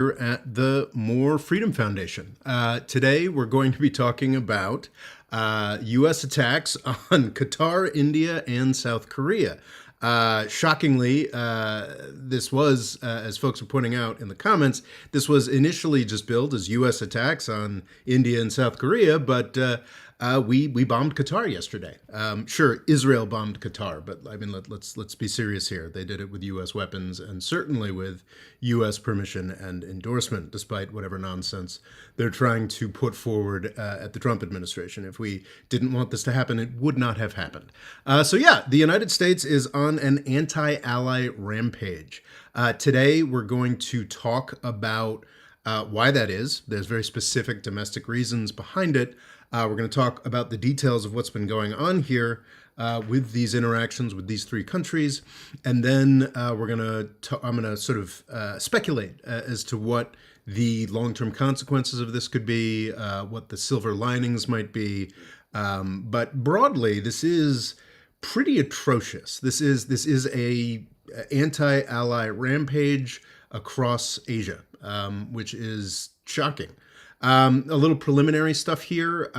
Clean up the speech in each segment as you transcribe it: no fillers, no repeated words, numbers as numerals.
At the More Freedom Foundation. Today, we're going to be talking about U.S. attacks on Qatar, India, and South Korea. Shockingly, this was, as folks are pointing out in the comments, this was initially just billed as U.S. attacks on India and South Korea, but we bombed Qatar yesterday. Sure, Israel bombed Qatar, but I mean, let's be serious here. They did it with U.S. weapons and certainly with U.S. permission and endorsement, despite whatever nonsense they're trying to put forward at the Trump administration. If we didn't want this to happen, it would not have happened. So yeah, the United States is on an anti-ally rampage. Today, we're going to talk about why that is. There's very specific domestic reasons behind it. We're going to talk about the details of what's been going on here with these interactions with these three countries, and then I'm going to sort of speculate as to what the long-term consequences of this could be, what the silver linings might be. But broadly, this is pretty atrocious. This is a anti-ally rampage across Asia, which is shocking. A little preliminary stuff here.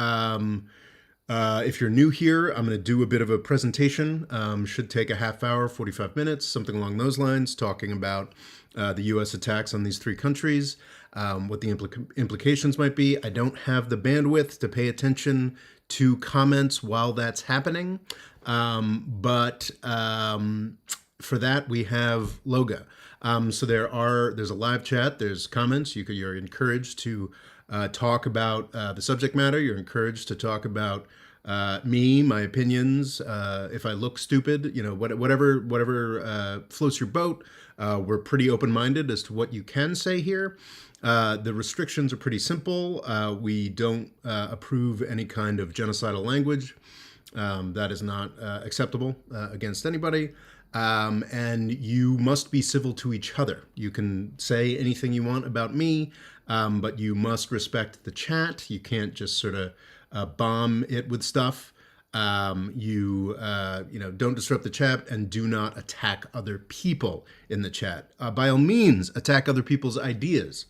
If you're new here, I'm going to do a bit of a presentation. Should take a half hour, 45 minutes, something along those lines, talking about the U.S. attacks on these three countries, what the implications might be. I don't have the bandwidth to pay attention to comments while that's happening, but for that we have Loga. So there's a live chat, there's comments. You're encouraged to talk about the subject matter. You're encouraged to talk about me, my opinions. If I look stupid, whatever floats your boat. We're pretty open-minded as to what you can say here. The restrictions are pretty simple. We don't approve any kind of genocidal language. That is not acceptable against anybody. And you must be civil to each other. You can say anything you want about me, but you must respect the chat. You can't just sort of bomb it with stuff. Don't disrupt the chat, and do not attack other people in the chat. By all means, attack other people's ideas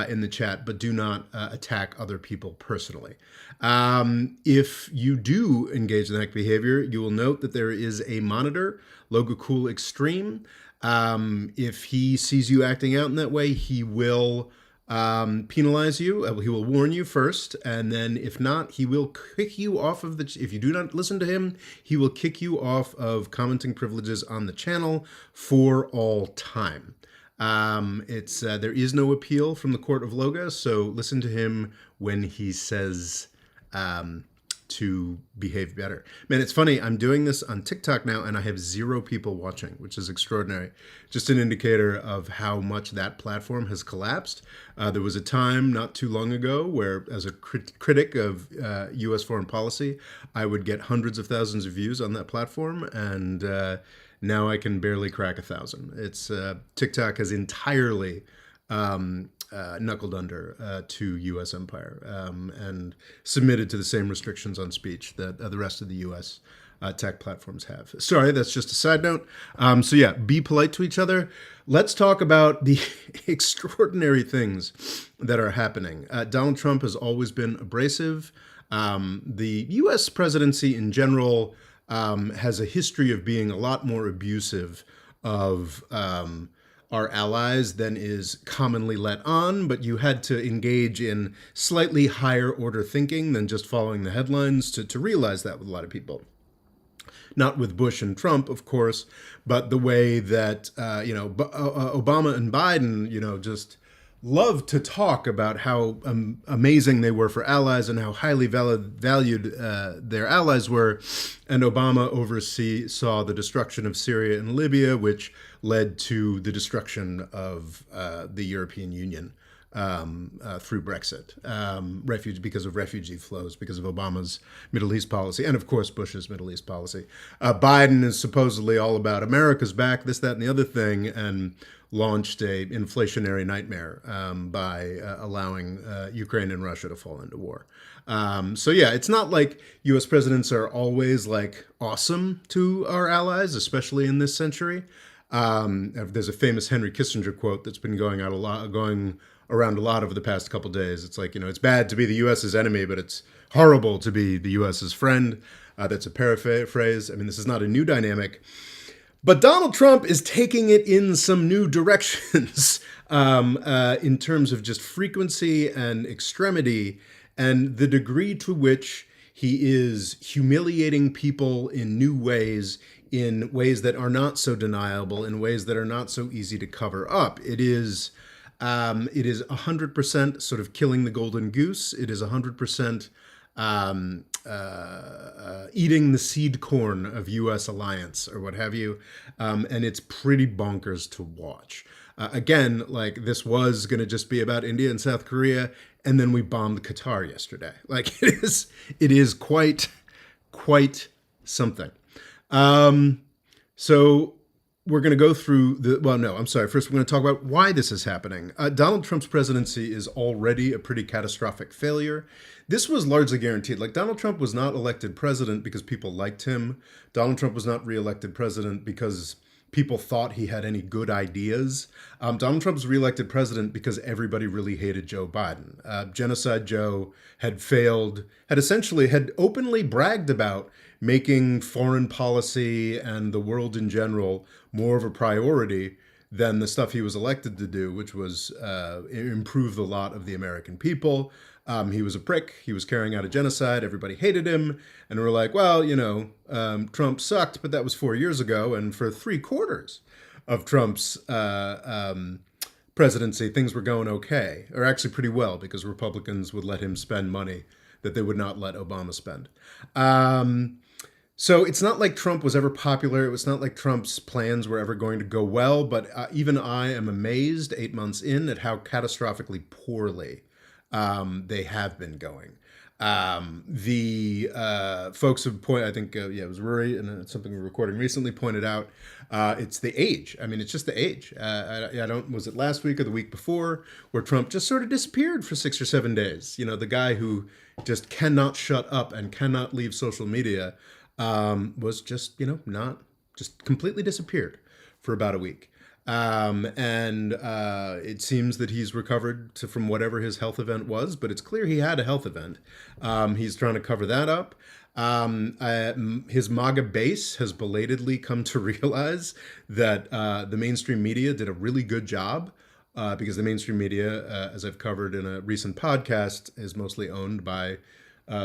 in the chat, but do not attack other people personally. If you do engage in that behavior, you will note that there is a monitor, Logacool Extreme. If he sees you acting out in that way, he will penalize you. He will warn you first, and then if not, he will kick you off of if you do not listen to him, he will kick you off of commenting privileges on the channel for all time. There is no appeal from the court of Loga, so listen to him when he says to behave better. Man, it's funny, I'm doing this on TikTok now and I have 0 people watching, which is extraordinary. Just an indicator of how much that platform has collapsed. There was a time not too long ago where, as a critic of U.S. foreign policy, I would get hundreds of thousands of views on that platform, and now I can barely crack 1,000. It's TikTok has entirely knuckled under to U.S. empire and submitted to the same restrictions on speech that the rest of the U.S. Tech platforms have. Sorry, that's just a side note. So yeah, be polite to each other. Let's talk about the extraordinary things that are happening. Donald Trump has always been abrasive. The U.S. presidency in general has a history of being a lot more abusive of our allies than is commonly let on, but you had to engage in slightly higher order thinking than just following the headlines to realize that with a lot of people. Not with Bush and Trump, of course, but the way that, Obama and Biden, just loved to talk about how amazing they were for allies and how highly valued their allies were. And Obama oversaw the destruction of Syria and Libya, which led to the destruction of the European Union through Brexit, because of refugee flows, because of Obama's Middle East policy, and of course Bush's Middle East policy. Biden is supposedly all about America's back, this, that, and the other thing, and launched a inflationary nightmare by allowing Ukraine and Russia to fall into war. So yeah, it's not like U.S. presidents are always like awesome to our allies, especially in this century. There's a famous Henry Kissinger quote that's been going around a lot over the past couple days. It's like, it's bad to be the U.S.'s enemy, but it's horrible to be the U.S.'s friend. That's a paraphrase. I mean, this is not a new dynamic. But Donald Trump is taking it in some new directions in terms of just frequency and extremity and the degree to which he is humiliating people in new ways, in ways that are not so deniable, in ways that are not so easy to cover up. It is 100% sort of killing the golden goose. It is 100% eating the seed corn of U.S. alliance or what have you. And it's pretty bonkers to watch. Again, like this was going to just be about India and South Korea, and then we bombed Qatar yesterday. Like it is quite something. So we're going to go through First, we're going to talk about why this is happening. Donald Trump's presidency is already a pretty catastrophic failure. This was largely guaranteed. Like, Donald Trump was not elected president because people liked him. Donald Trump was not reelected president because people thought he had any good ideas. Donald Trump was reelected president because everybody really hated Joe Biden. Genocide Joe had failed, had openly bragged about making foreign policy and the world in general more of a priority than the stuff he was elected to do, which was improve the lot of the American people. He was a prick. He was carrying out a genocide. Everybody hated him. And we're like, well, Trump sucked, but that was 4 years ago. And for 3/4 of Trump's presidency, things were going okay, or actually pretty well, because Republicans would let him spend money that they would not let Obama spend. So it's not like Trump was ever popular. It was not like Trump's plans were ever going to go well. But even I am amazed 8 months in at how catastrophically poorly they have been going. The folks have I think, it was Rory, and it's something we're recording recently, pointed out, it's the age. I mean, it's just the age. Was it last week or the week before, where Trump just sort of disappeared for 6 or 7 days? The guy who just cannot shut up and cannot leave social media was just, just completely disappeared for about a week. It seems that he's recovered from whatever his health event was, but it's clear he had a health event. He's trying to cover that up. His MAGA base has belatedly come to realize that the mainstream media did a really good job, because the mainstream media, as I've covered in a recent podcast, is mostly owned by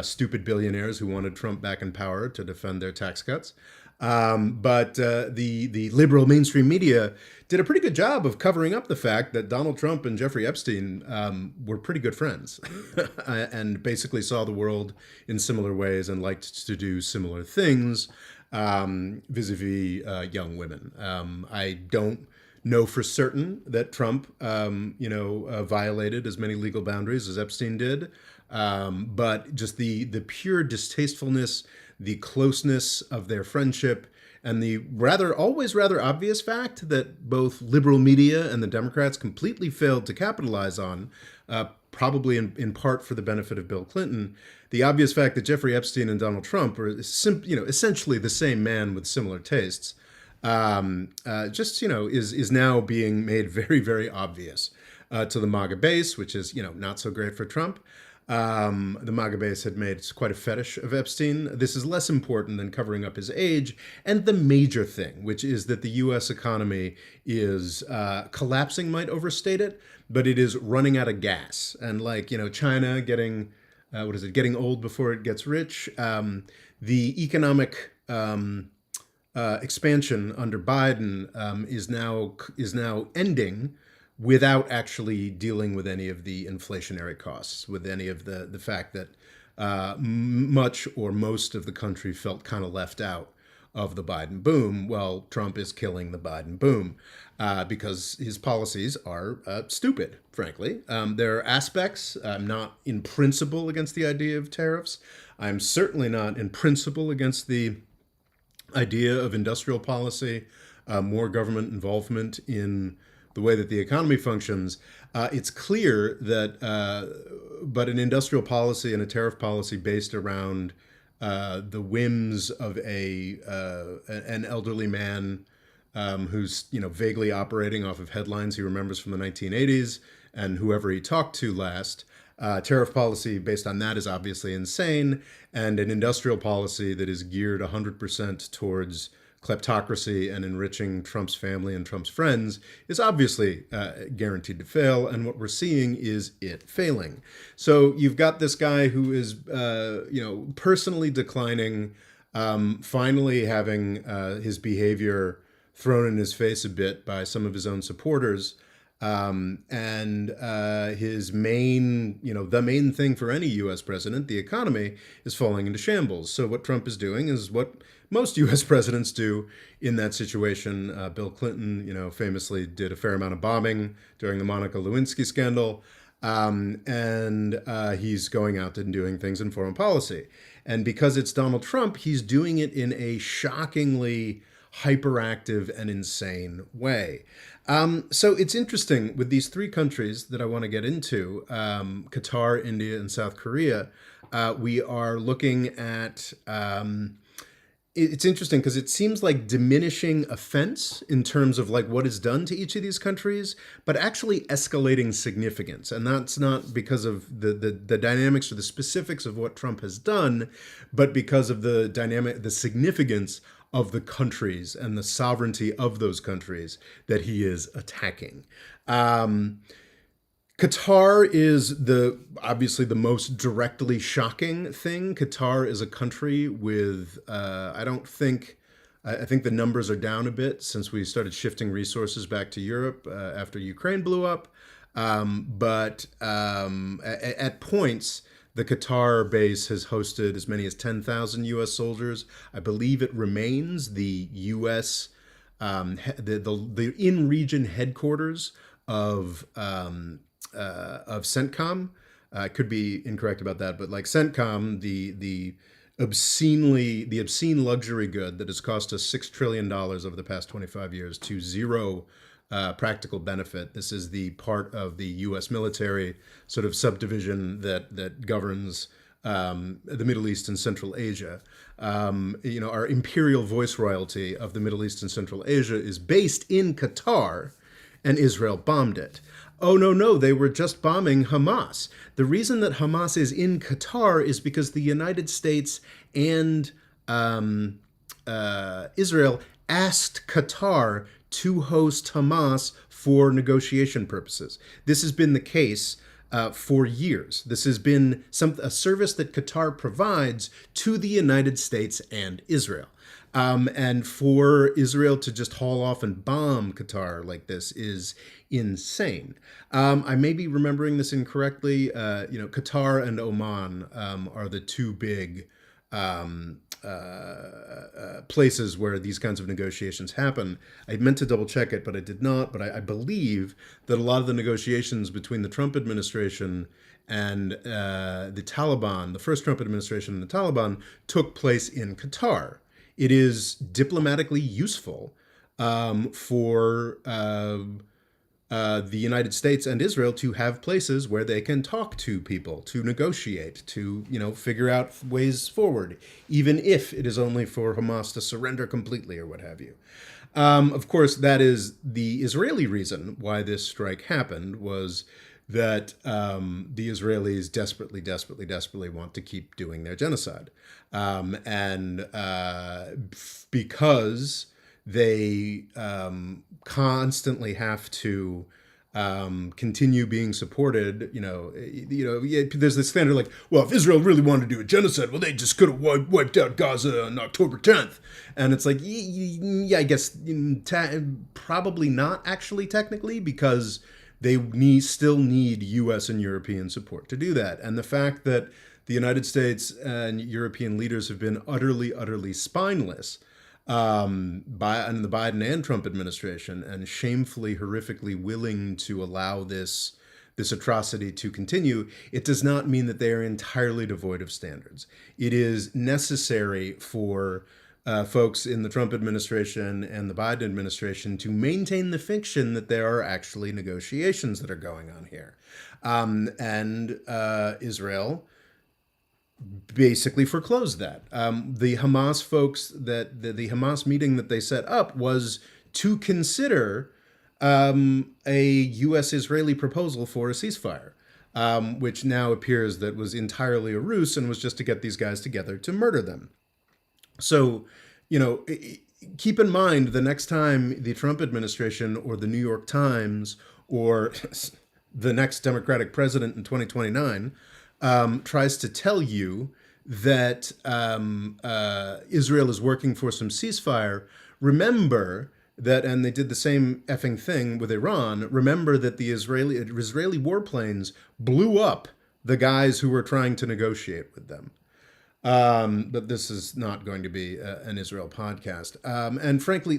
stupid billionaires who wanted Trump back in power to defend their tax cuts. But the liberal mainstream media did a pretty good job of covering up the fact that Donald Trump and Jeffrey Epstein were pretty good friends and basically saw the world in similar ways and liked to do similar things vis-a-vis young women. I don't know for certain that Trump, violated as many legal boundaries as Epstein did, but just the pure distastefulness, the closeness of their friendship, and the always rather obvious fact that both liberal media and the Democrats completely failed to capitalize on, probably in part for the benefit of Bill Clinton, the obvious fact that Jeffrey Epstein and Donald Trump are essentially the same man with similar tastes, is now being made very, very obvious to the MAGA base, which is, not so great for Trump. The MAGA base had made quite a fetish of Epstein. This is less important than covering up his age. And the major thing, which is that the U.S. economy is collapsing, might overstate it, but it is running out of gas. And China getting, getting old before it gets rich. The economic expansion under Biden is now ending, without actually dealing with any of the inflationary costs, with any of the fact that much or most of the country felt kind of left out of the Biden boom. Well, Trump is killing the Biden boom because his policies are stupid, frankly. There are aspects. I'm not in principle against the idea of tariffs. I'm certainly not in principle against the idea of industrial policy, more government involvement in the way that the economy functions. It's clear that, but an industrial policy and a tariff policy based around the whims of an elderly man who's vaguely operating off of headlines he remembers from the 1980s and whoever he talked to last. Tariff policy based on that is obviously insane, and an industrial policy that is geared 100% towards kleptocracy and enriching Trump's family and Trump's friends is obviously guaranteed to fail. And what we're seeing is it failing. So you've got this guy who is, personally declining, finally having his behavior thrown in his face a bit by some of his own supporters. And his main, the main thing for any U.S. president, the economy, is falling into shambles. So what Trump is doing is what most U.S. presidents do in that situation. Bill Clinton, famously did a fair amount of bombing during the Monica Lewinsky scandal. And he's going out and doing things in foreign policy. And because it's Donald Trump, he's doing it in a shockingly hyperactive and insane way. So it's interesting with these three countries that I want to get into, Qatar, India, and South Korea. We are looking at, it's interesting because it seems like diminishing offense in terms of like what is done to each of these countries, but actually escalating significance. And that's not because of the dynamics or the specifics of what Trump has done, but because of the significance of the countries and the sovereignty of those countries that he is attacking. Qatar is obviously the most directly shocking thing. Qatar is a country with, I think the numbers are down a bit since we started shifting resources back to Europe after Ukraine blew up. But at points, the Qatar base has hosted as many as 10,000 U.S. soldiers. I believe it remains the U.S. The in-region headquarters of CENTCOM. I could be incorrect about that, but like CENTCOM, the obscene luxury good that has cost us $6 trillion over the past 25 years to zero practical benefit. This is the part of the U.S. military sort of subdivision that governs the Middle East and Central Asia. Our imperial voice royalty of the Middle East and Central Asia is based in Qatar, and Israel bombed it. Oh, no, they were just bombing Hamas. The reason that Hamas is in Qatar is because the United States and Israel asked Qatar to host Hamas for negotiation purposes. This has been the case for years. This has been a service that Qatar provides to the United States and Israel. And for Israel to just haul off and bomb Qatar like this is insane. I may be remembering this incorrectly. Qatar and Oman are the two big places where these kinds of negotiations happen. I meant to double check it, but I did not. But I believe that a lot of the negotiations between the Trump administration and the Taliban, the first Trump administration and the Taliban, took place in Qatar. It is diplomatically useful for the United States and Israel to have places where they can talk to people, to negotiate, to figure out ways forward, even if it is only for Hamas to surrender completely or what have you. Of course, that is the Israeli reason why this strike happened, was that the Israelis desperately want to keep doing their genocide. And because they constantly have to continue being supported, there's this standard like, well, if Israel really wanted to do a genocide, well, they just could have wiped out Gaza on October 10th. And it's like, yeah, I guess probably not actually technically, because they still need U.S. and European support to do that. And the fact that the United States and European leaders have been utterly spineless in the Biden and Trump administration, and shamefully, horrifically willing to allow this atrocity to continue, it does not mean that they are entirely devoid of standards. It is necessary for folks in the Trump administration and the Biden administration to maintain the fiction that there are actually negotiations that are going on here. And Israel basically foreclosed that. The Hamas folks, the Hamas meeting that they set up was to consider a U.S.-Israeli proposal for a ceasefire, which now appears that was entirely a ruse and was just to get these guys together to murder them. So, keep in mind the next time the Trump administration or the New York Times or the next Democratic president in 2029 tries to tell you that Israel is working for some ceasefire, remember that, and they did the same effing thing with Iran, remember that the Israeli warplanes blew up the guys who were trying to negotiate with them. But this is not going to be an Israel podcast. And frankly,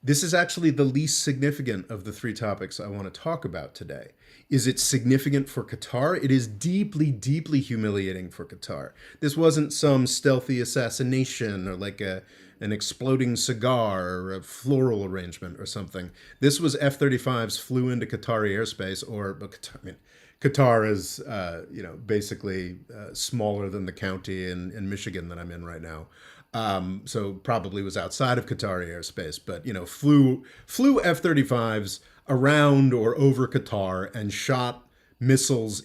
this is actually the least significant of the three topics I want to talk about today. Is it significant for Qatar? It is deeply, deeply humiliating for Qatar. This wasn't some stealthy assassination or like an exploding cigar or a floral arrangement or something. This was F-35s flew into Qatari airspace, Qatar is, basically smaller than the county in Michigan that I'm in right now. So probably was outside of Qatari airspace, but, flew F-35s around or over Qatar and shot missiles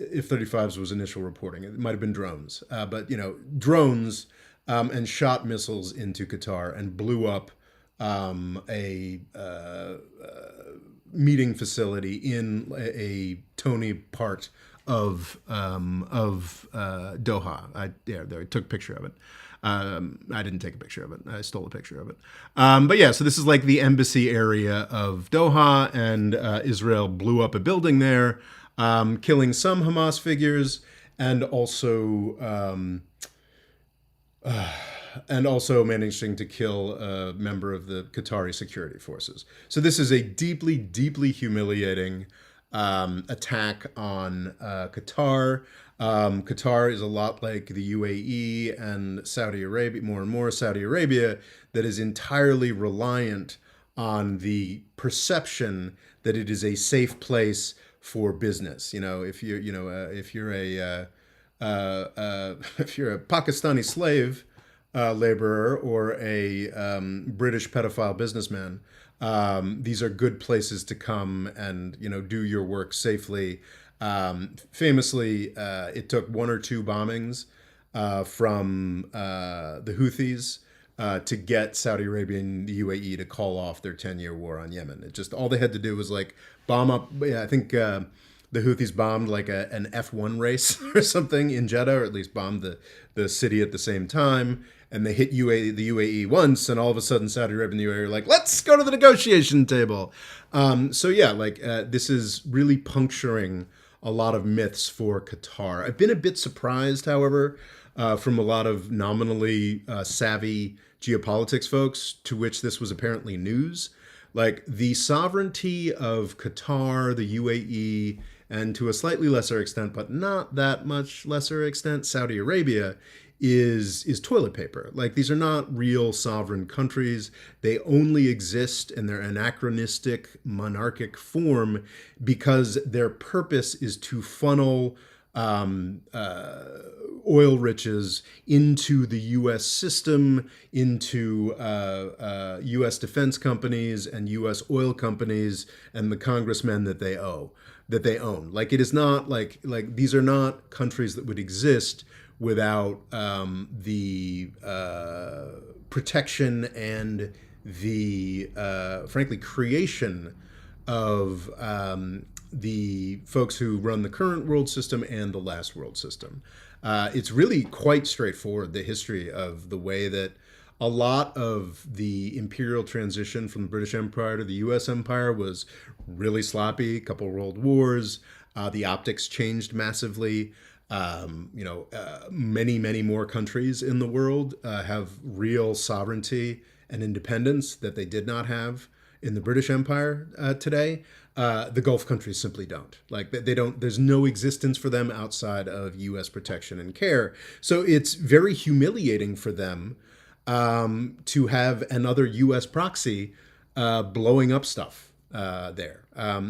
F-35s was initial reporting. It might have been drones, but, drones and shot missiles into Qatar and blew up a meeting facility in a Tony part of Doha. I took a picture of it. I didn't take a picture of it. I stole a picture of it. But yeah, so this is like the embassy area of Doha, and Israel blew up a building there, killing some Hamas figures and also managing to kill a member of the Qatari security forces. So this is a deeply, deeply humiliating attack on Qatar. Qatar is a lot like the UAE and Saudi Arabia, more and more Saudi Arabia, that is entirely reliant on the perception that it is a safe place for business. If you're a Pakistani slave laborer or a British pedophile businessman, these are good places to come and do your work safely. Famously, it took one or two bombings from the Houthis to get Saudi Arabia and the UAE to call off their 10-year war on Yemen. It just, all they had to do was bomb up. I think the Houthis bombed an F1 race or something in Jeddah, or at least bombed the city at the same time. And they hit the UAE once, and all of a sudden Saudi Arabia and the UAE are like, let's go to the negotiation table. This is really puncturing a lot of myths for Qatar. I've been a bit surprised, however, from a lot of nominally savvy geopolitics folks, to which this was apparently news. The sovereignty of Qatar, the UAE, and to a slightly lesser extent, but not that much lesser extent, Saudi Arabia, is toilet paper. These are not real sovereign countries. They only exist in their anachronistic monarchic form because their purpose is to funnel oil riches into the U.S. system, into U.S. defense companies and U.S. oil companies and the congressmen that they own. It is not these are not countries that would exist without the protection and the, frankly, creation of the folks who run the current world system and the last world system. It's really quite straightforward, the history of the way that a lot of the imperial transition from the British Empire to the U.S. Empire was really sloppy, a couple world wars. The optics changed massively. Many, many more countries in the world have real sovereignty and independence that they did not have in the British Empire today. The Gulf countries simply don't. They don't. There's no existence for them outside of U.S. protection and care. So it's very humiliating for them to have another U.S. proxy blowing up stuff there.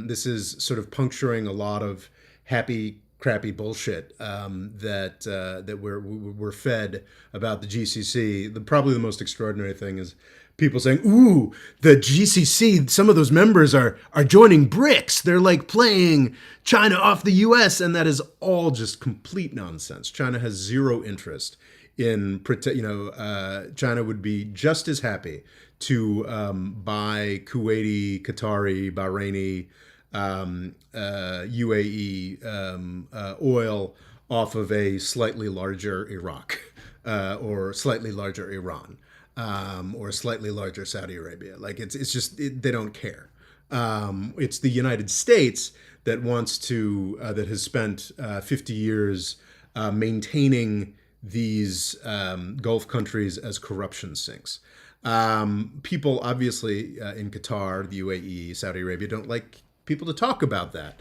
This is sort of puncturing a lot of happy crappy bullshit that we're fed about the GCC. Probably the most extraordinary thing is people saying, "Ooh, the GCC. Some of those members are joining BRICS. They're like playing China off the U.S." And that is all just complete nonsense. China has zero interest in China would be just as happy to buy Kuwaiti, Qatari, Bahraini, UAE oil off of a slightly larger Iraq or slightly larger Iran or slightly larger Saudi Arabia. Like it's just they don't care. It's the United States that wants to that has spent 50 years maintaining these Gulf countries as corruption sinks. People obviously in Qatar, the UAE, Saudi Arabia don't like people to talk about that.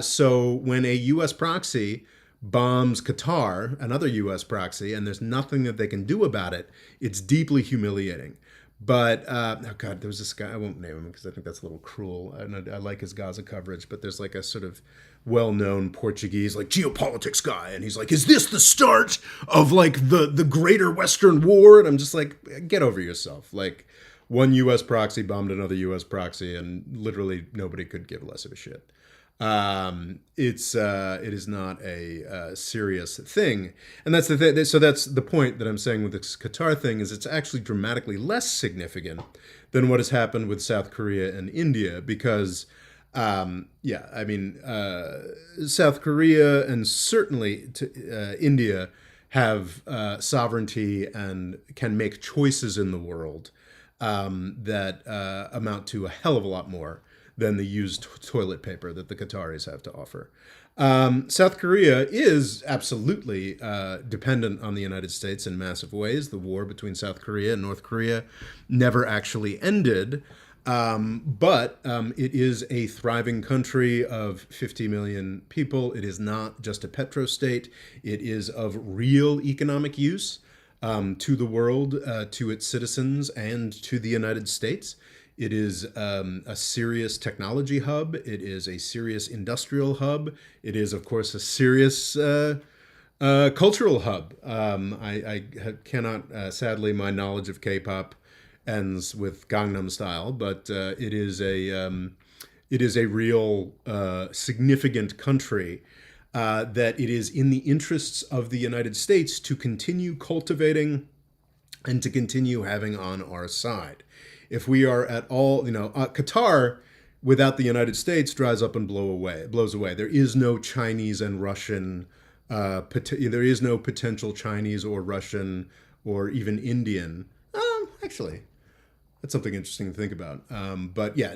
So when a U.S. proxy bombs Qatar, another U.S. proxy, and there's nothing that they can do about it, it's deeply humiliating. But, oh God, there was this guy, I won't name him because I think that's a little cruel. And I like his Gaza coverage, but there's like a sort of well-known Portuguese, like geopolitics guy. And he's like, is this the start of like the greater Western war? And I'm just like, get over yourself. Like one U.S. proxy bombed another U.S. proxy and literally nobody could give less of a shit. It is not a serious thing, and that's the thing. So that's the point that I'm saying with this Qatar thing is it's actually dramatically less significant than what has happened with South Korea and India because, South Korea and certainly India have sovereignty and can make choices in the world that amount to a hell of a lot more than the used toilet paper that the Qataris have to offer. South Korea is absolutely dependent on the United States in massive ways. The war between South Korea and North Korea never actually ended, but it is a thriving country of 50 million people. It is not just a petrostate. It is of real economic use to the world, to its citizens, and to the United States. It is a serious technology hub. It is a serious industrial hub. It is, of course, a serious cultural hub. I cannot, sadly, my knowledge of K-pop ends with Gangnam Style, but it is a real significant country that it is in the interests of the United States to continue cultivating and to continue having on our side. If we are at all, Qatar without the United States dries up and blows away. There is no Chinese and Russian, there is no potential Chinese or Russian or even Indian. Actually, that's something interesting to think about. But yeah,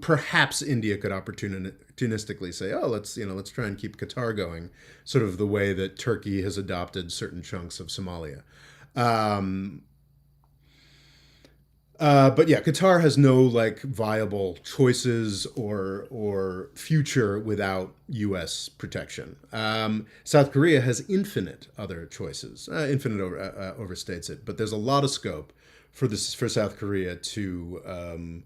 perhaps India could opportunistically say, oh, let's try and keep Qatar going, sort of the way that Turkey has adopted certain chunks of Somalia. But yeah, Qatar has no like viable choices or future without U.S. protection. South Korea has infinite other choices. Infinite overstates it, but there's a lot of scope for South Korea to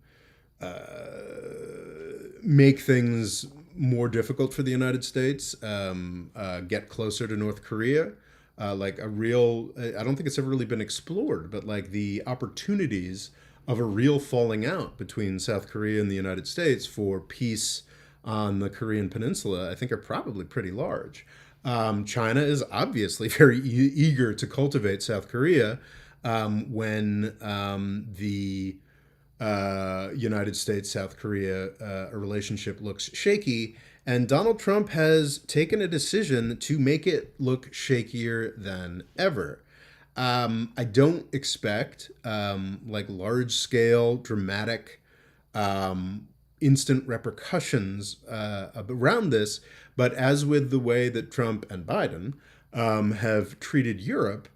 make things more difficult for the United States, get closer to North Korea. I don't think it's ever really been explored, but like the opportunities of a real falling out between South Korea and the United States for peace on the Korean Peninsula, I think are probably pretty large. China is obviously very eager to cultivate South Korea when the United States-South Korea relationship looks shaky. And Donald Trump has taken a decision to make it look shakier than ever. I don't expect like large-scale, dramatic, instant repercussions around this. But as with the way that Trump and Biden have treated Europe,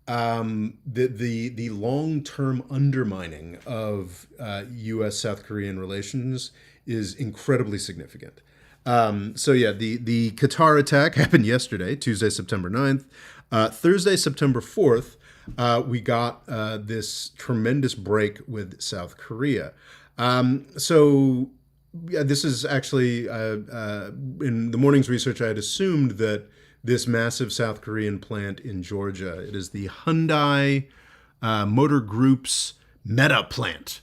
the long-term undermining of U.S.-South Korean relations is incredibly significant. The Qatar attack happened yesterday, Tuesday, September 9th. Thursday, September 4th, we got this tremendous break with South Korea. So Yeah, this is actually in the morning's research. I had assumed that this massive South Korean plant in Georgia. It is the Hyundai Motor Group's Meta plant.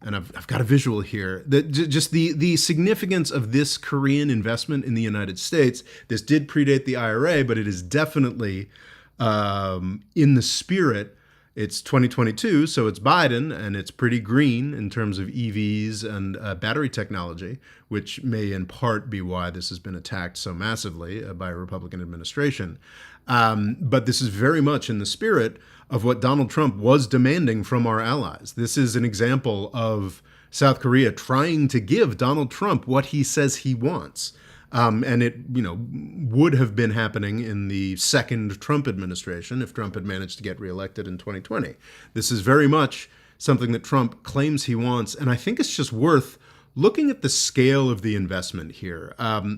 And I've got a visual here. Just the significance of this Korean investment in the United States. This did predate the IRA, but it is definitely in the spirit. It's 2022, so it's Biden, and it's pretty green in terms of EVs and battery technology, which may in part be why this has been attacked so massively by a Republican administration. But this is very much in the spirit of what Donald Trump was demanding from our allies. This is an example of South Korea trying to give Donald Trump what he says he wants. And it, would have been happening in the second Trump administration if Trump had managed to get reelected in 2020. This is very much something that Trump claims he wants, and I think it's just worth looking at the scale of the investment here.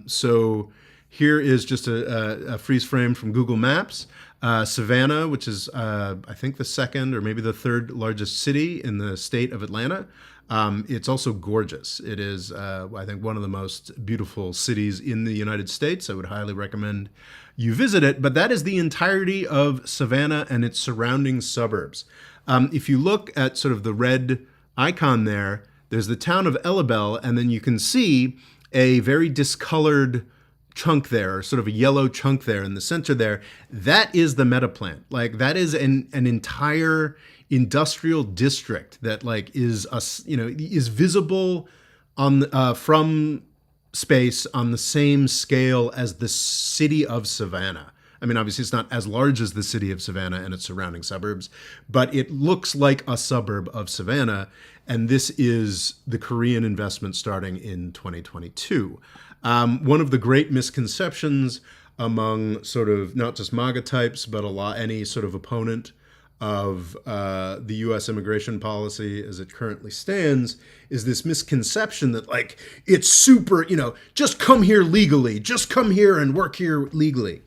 So here is just a freeze frame from Google Maps. Savannah, which is, I think, the second or maybe the third largest city in the state of Atlanta. It's also gorgeous. It is, I think, one of the most beautiful cities in the United States. I would highly recommend you visit it. But that is the entirety of Savannah and its surrounding suburbs. If you look at sort of the red icon there, there's the town of Ellabelle, and then you can see a very discolored chunk there, sort of a yellow chunk there in the center there. That is the Meta plant. Like, that is an entire industrial district that is visible on from space on the same scale as the city of Savannah. I mean, obviously it's not as large as the city of Savannah and its surrounding suburbs, but it looks like a suburb of Savannah. And this is the Korean investment starting in 2022. One of the great misconceptions among sort of not just MAGA types, but any sort of opponent of the U.S. immigration policy as it currently stands is this misconception that, like, it's super, just come here legally, just come here and work here legally.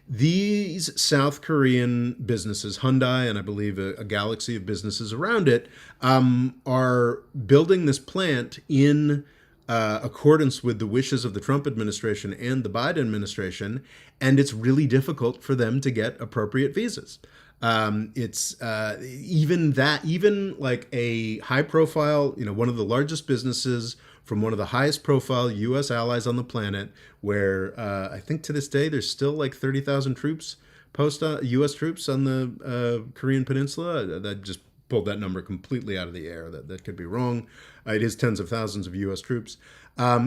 These South Korean businesses, Hyundai, and I believe a galaxy of businesses around it, are building this plant in accordance with the wishes of the Trump administration and the Biden administration, and it's really difficult for them to get appropriate visas. It's even like a high profile, one of the largest businesses from one of the highest profile U.S. allies on the planet, where I think to this day there's still like 30,000 troops, U.S. troops on the Korean Peninsula. That just pulled that number completely out of the air. That could be wrong. It is tens of thousands of U.S. troops.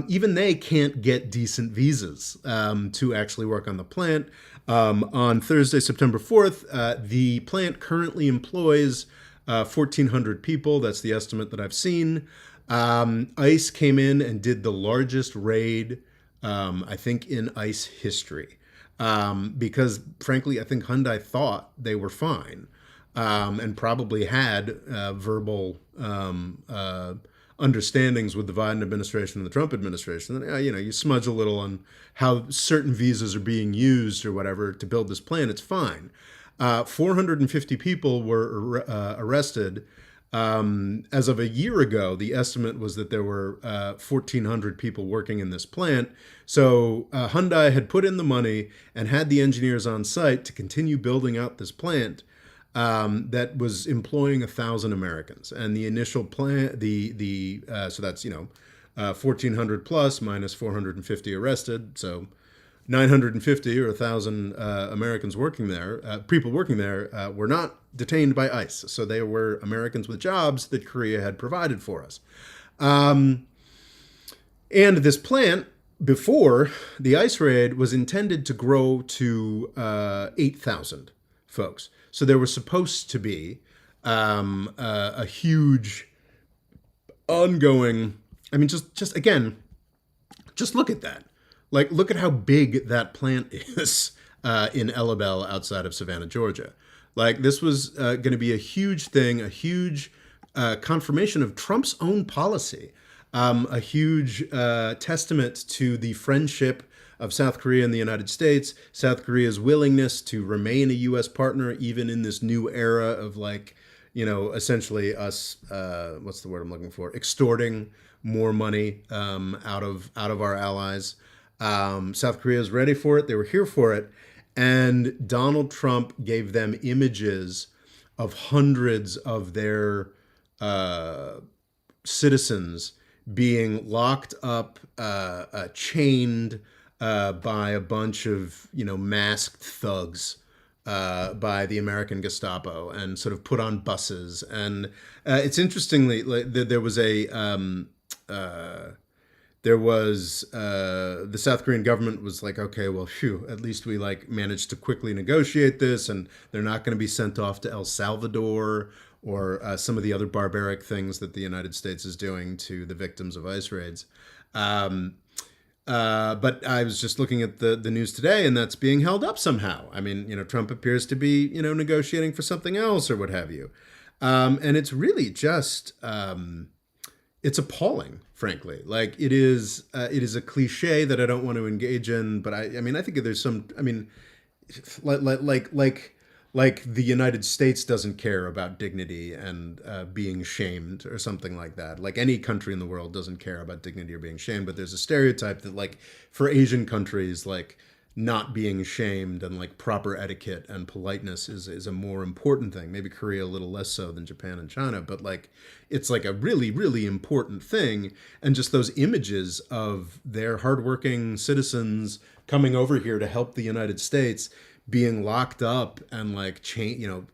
Even they can't get decent visas to actually work on the plant. On Thursday, September 4th, the plant currently employs 1,400 people. That's the estimate that I've seen. ICE came in and did the largest raid, I think, in ICE history. Because, frankly, I think Hyundai thought they were fine and probably had verbal understandings with the Biden administration and the Trump administration. And, you smudge a little on how certain visas are being used or whatever to build this plan, it's fine. 450 people were arrested. As of a year ago, the estimate was that there were 1,400 people working in this plant. So Hyundai had put in the money and had the engineers on site to continue building out this plant that was employing 1,000 Americans. And the initial plan, so that's 1,400 plus minus 450 arrested, so 950 or 1,000 Americans working there, people working there, were not detained by ICE. So they were Americans with jobs that Korea had provided for us. And this plant, before the ICE raid, was intended to grow to 8,000 folks. So there was supposed to be a huge ongoing, just again, just look at that. Like, look at how big that plant is in Ellabelle outside of Savannah, Georgia. Like, this was going to be a huge thing, a huge confirmation of Trump's own policy, a huge testament to the friendship of South Korea and the United States, South Korea's willingness to remain a U.S. partner even in this new era of, like, essentially us, what's the word I'm looking for? Extorting more money out of our allies. South Korea is ready for it. They were here for it. And Donald Trump gave them images of hundreds of their citizens being locked up, chained by a bunch of masked thugs by the American Gestapo, and sort of put on buses. And it's interestingly, like, the South Korean government was like, okay, well, phew, at least we like managed to quickly negotiate this, and they're not going to be sent off to El Salvador or some of the other barbaric things that the United States is doing to the victims of ICE raids. But I was just looking at the news today, and that's being held up somehow. I mean, Trump appears to be, negotiating for something else or what have you. And it's really just, it's appalling, frankly. Like, it is a cliche that I don't want to engage in, but I mean, I think there's some, I mean, like the United States doesn't care about dignity and being shamed or something like that. Like, any country in the world doesn't care about dignity or being shamed, but there's a stereotype that, like, for Asian countries, like, not being shamed and like proper etiquette and politeness is a more important thing. Maybe Korea a little less so than Japan and China, but like it's like a really, really important thing. And just those images of their hardworking citizens coming over here to help the United States being locked up and like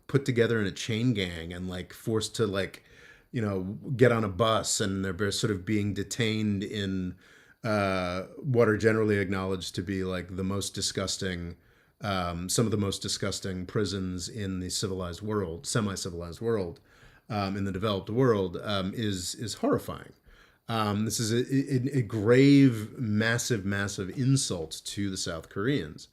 put together in a chain gang and like forced to like, get on a bus, and they're sort of being detained in what are generally acknowledged to be like the most disgusting, some of the most disgusting prisons in the civilized world, semi-civilized world, in the developed world, is horrifying. This is a grave, massive, massive insult to the South Koreans,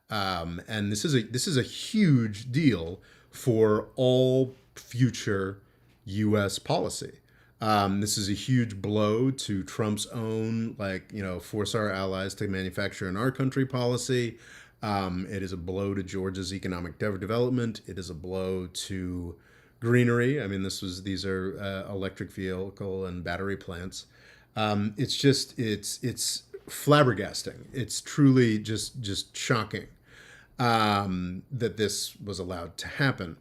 and this is a huge deal for all future U.S. policy. This is a huge blow to Trump's own, force our allies to manufacture in our country policy. It is a blow to Georgia's economic development. It is a blow to greenery. I mean, these are electric vehicle and battery plants. It's flabbergasting. It's truly just shocking that this was allowed to happen.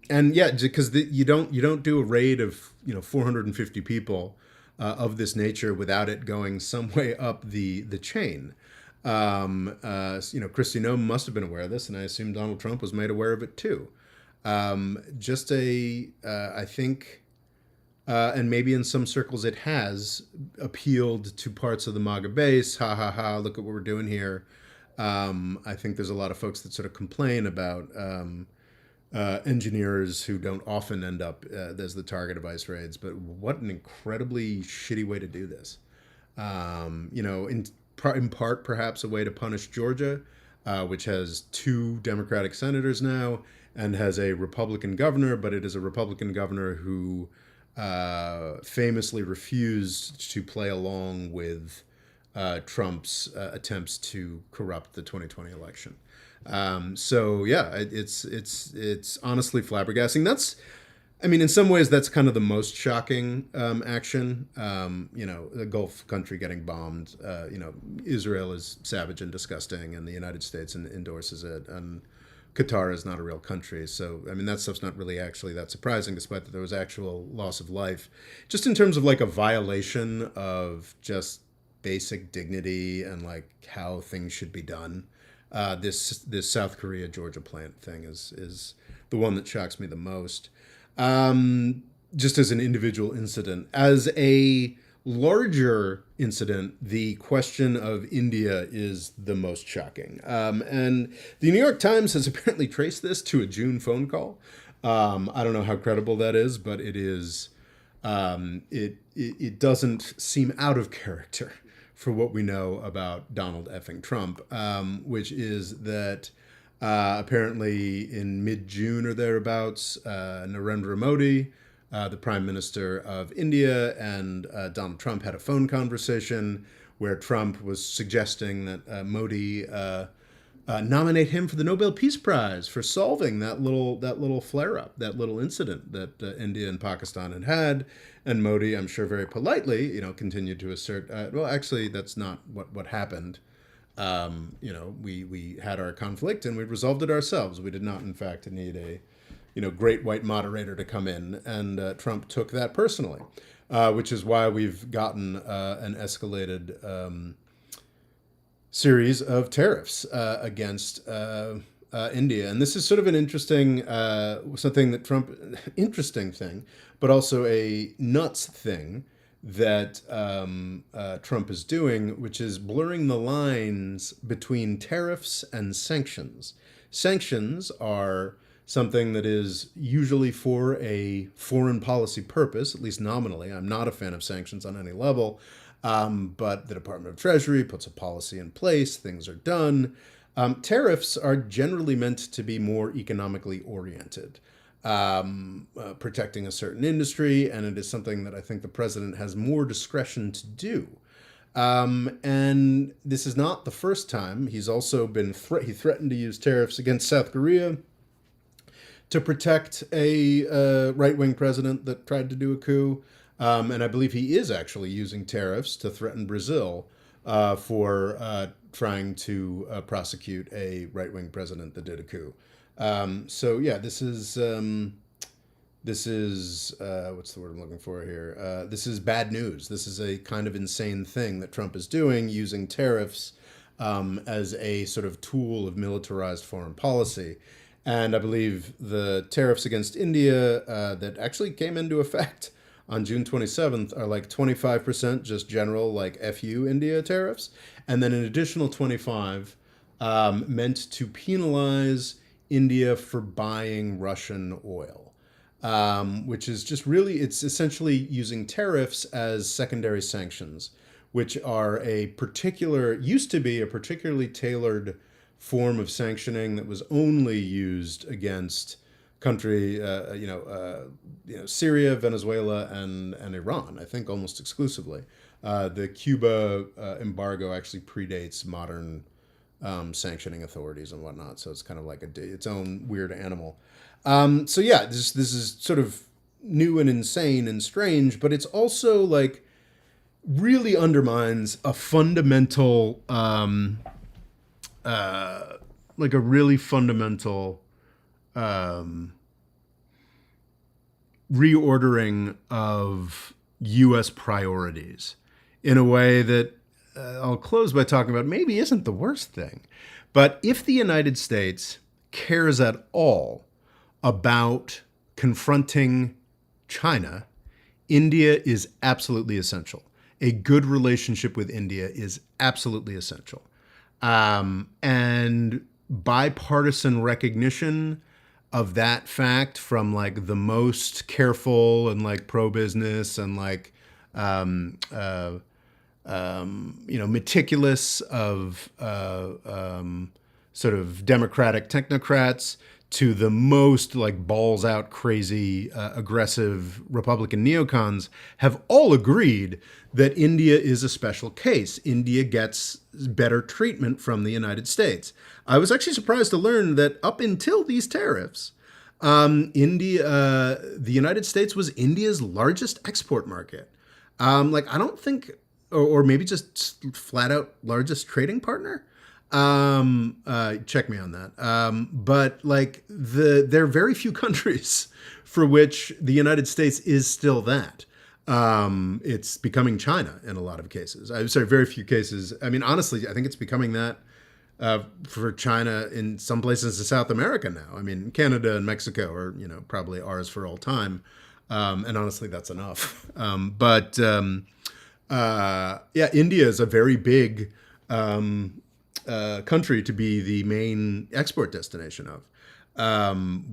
And yeah, because you don't do a raid of 450 people of this nature without it going some way up the chain. Kristi Noem must have been aware of this, and I assume Donald Trump was made aware of it too. I think, and maybe in some circles it has appealed to parts of the MAGA base. Ha ha ha! Look at what we're doing here. I think there's a lot of folks that sort of complain about. Engineers who don't often end up as the target of ICE raids, but what an incredibly shitty way to do this. In part, perhaps a way to punish Georgia, which has 2 Democratic senators now and has a Republican governor, but it is a Republican governor who famously refused to play along with Trump's attempts to corrupt the 2020 election. So yeah, it's honestly flabbergasting. In some ways that's kind of the most shocking action. The Gulf country getting bombed. Israel is savage and disgusting, and the United States endorses it. And Qatar is not a real country, so that stuff's not really actually that surprising, despite that there was actual loss of life. Just in terms of like a violation of just basic dignity and like how things should be done. This South Korea Georgia plant thing is the one that shocks me the most. Just as an individual incident, as a larger incident, the question of India is the most shocking. And the New York Times has apparently traced this to a June phone call. I don't know how credible that is, but it is. It doesn't seem out of character for what we know about Donald effing Trump, which is that apparently in mid-June or thereabouts, Narendra Modi, the Prime Minister of India, and Donald Trump had a phone conversation where Trump was suggesting that Modi nominate him for the Nobel Peace Prize for solving that little flare up, that little incident that India and Pakistan had had. And Modi, I'm sure, very politely, continued to assert, well, actually, that's not what happened. We had our conflict and we resolved it ourselves. We did not, in fact, need a great white moderator to come in, and Trump took that personally, which is why we've gotten an escalated series of tariffs against India. And this is sort of an interesting, something that Trump, interesting thing, but also a nuts thing that Trump is doing, which is blurring the lines between tariffs and sanctions. Sanctions are something that is usually for a foreign policy purpose, at least nominally. I'm not a fan of sanctions on any level, but the Department of Treasury puts a policy in place, things are done. Tariffs are generally meant to be more economically oriented, protecting a certain industry, and it is something that I think the president has more discretion to do. And this is not the first time. He's also been he threatened to use tariffs against South Korea to protect a right-wing president that tried to do a coup. And I believe he is actually using tariffs to threaten Brazil for trying to prosecute a right-wing president that did a coup. So yeah, this is what's the word I'm looking for here? This is bad news. This is a kind of insane thing that Trump is doing, using tariffs as a sort of tool of militarized foreign policy. And I believe the tariffs against India that actually came into effect on June 27th are like 25% just general, like FU India tariffs. And then an additional 25 meant to penalize India for buying Russian oil, which is just really, it's essentially using tariffs as secondary sanctions, which are used to be a particularly tailored form of sanctioning that was only used against Syria, Venezuela, and Iran, I think almost exclusively. The Cuba embargo actually predates modern sanctioning authorities and whatnot, so it's kind of like its own weird animal. So yeah, this is sort of new and insane and strange, but it's also like really undermines a fundamental like a really fundamental reordering of U.S. priorities in a way that I'll close by talking about maybe isn't the worst thing. But if the United States cares at all about confronting China, India is absolutely essential. A good relationship with India is absolutely essential. And bipartisan recognition of that fact from like the most careful and like pro-business and like meticulous of sort of democratic technocrats to the most like balls out crazy aggressive Republican neocons have all agreed that India is a special case. India gets better treatment from the United States. I was actually surprised to learn that up until these tariffs, the United States was India's largest export market. I don't think, or maybe just flat out largest trading partner. Check me on that. But like there are very few countries for which the United States is still that. It's becoming China in a lot of cases. I'm sorry, very few cases. I mean, honestly, I think it's becoming that for China in some places in South America now. I mean, Canada and Mexico are, probably ours for all time. And honestly, that's enough. India is a very big country to be the main export destination of.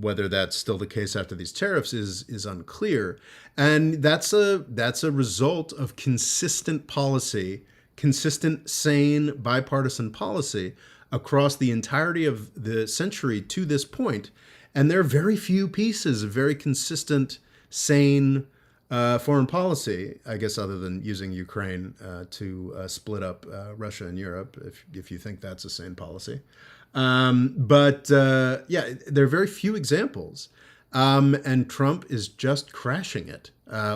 Whether that's still the case after these tariffs is unclear. And that's a result of consistent policy, consistent, sane, bipartisan policy across the entirety of the century to this point. And there are very few pieces of very consistent, sane foreign policy, I guess, other than using Ukraine to split up Russia and Europe, if you think that's a sane policy. But yeah, there are very few examples, and Trump is just crashing it,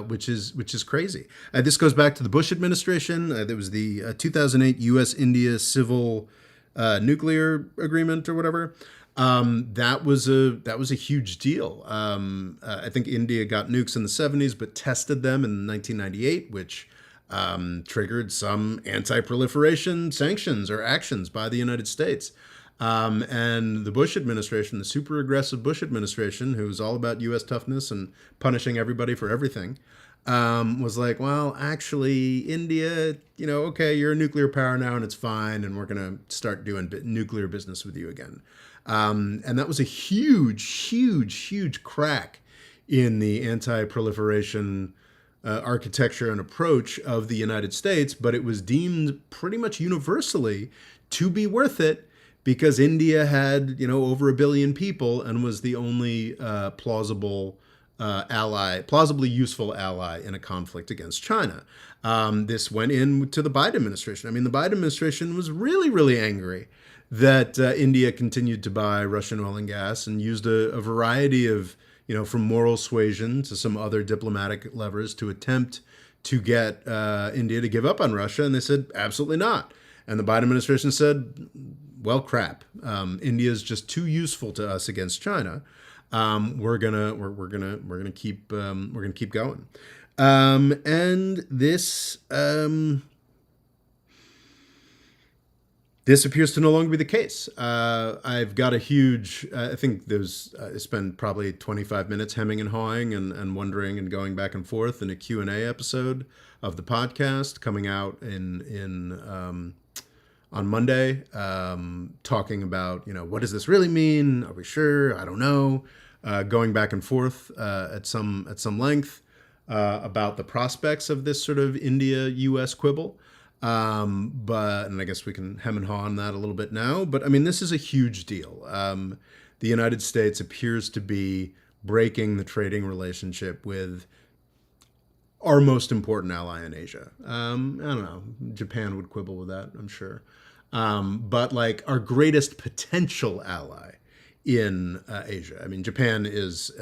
which is crazy. This goes back to the Bush administration. There was the 2008 U.S.-India civil nuclear agreement or whatever. That was a huge deal. I think India got nukes in the 70s, but tested them in 1998, which triggered some anti-proliferation sanctions or actions by the United States. And the Bush administration, the super aggressive Bush administration, who was all about U.S. toughness and punishing everybody for everything, was like, well, actually, India, okay, you're a nuclear power now and it's fine, and we're going to start doing nuclear business with you again. And that was a huge, huge, huge crack in the anti-proliferation architecture and approach of the United States, but it was deemed pretty much universally to be worth it because India had, over 1 billion people and was the only plausibly useful ally in a conflict against China. This went into the Biden administration. I mean, the Biden administration was really, really angry that India continued to buy Russian oil and gas and used a variety of, from moral suasion to some other diplomatic levers to attempt to get India to give up on Russia. And they said, absolutely not. And the Biden administration said, well, crap. India's just too useful to us against China. We're gonna keep going. And this appears to no longer be the case. I've got a huge, I think I spent probably 25 minutes hemming and hawing and wondering and going back and forth in a Q&A episode of the podcast coming out on Monday, talking about, what does this really mean? Are we sure? I don't know. Going back and forth at some length about the prospects of this sort of India-U.S. quibble. And I guess we can hem and haw on that a little bit now. But I mean, this is a huge deal. The United States appears to be breaking the trading relationship with our most important ally in Asia. I don't know. Japan would quibble with that, I'm sure. But like our greatest potential ally in Asia. I mean, Japan is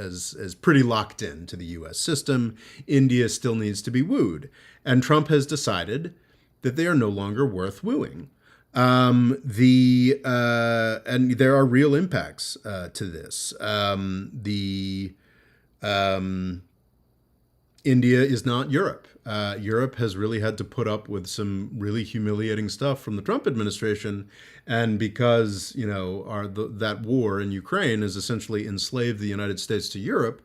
pretty locked in to the U.S. system. India still needs to be wooed. And Trump has decided that they are no longer worth wooing. And there are real impacts to this. India is not Europe. Europe has really had to put up with some really humiliating stuff from the Trump administration, and because that war in Ukraine has essentially enslaved the United States to Europe,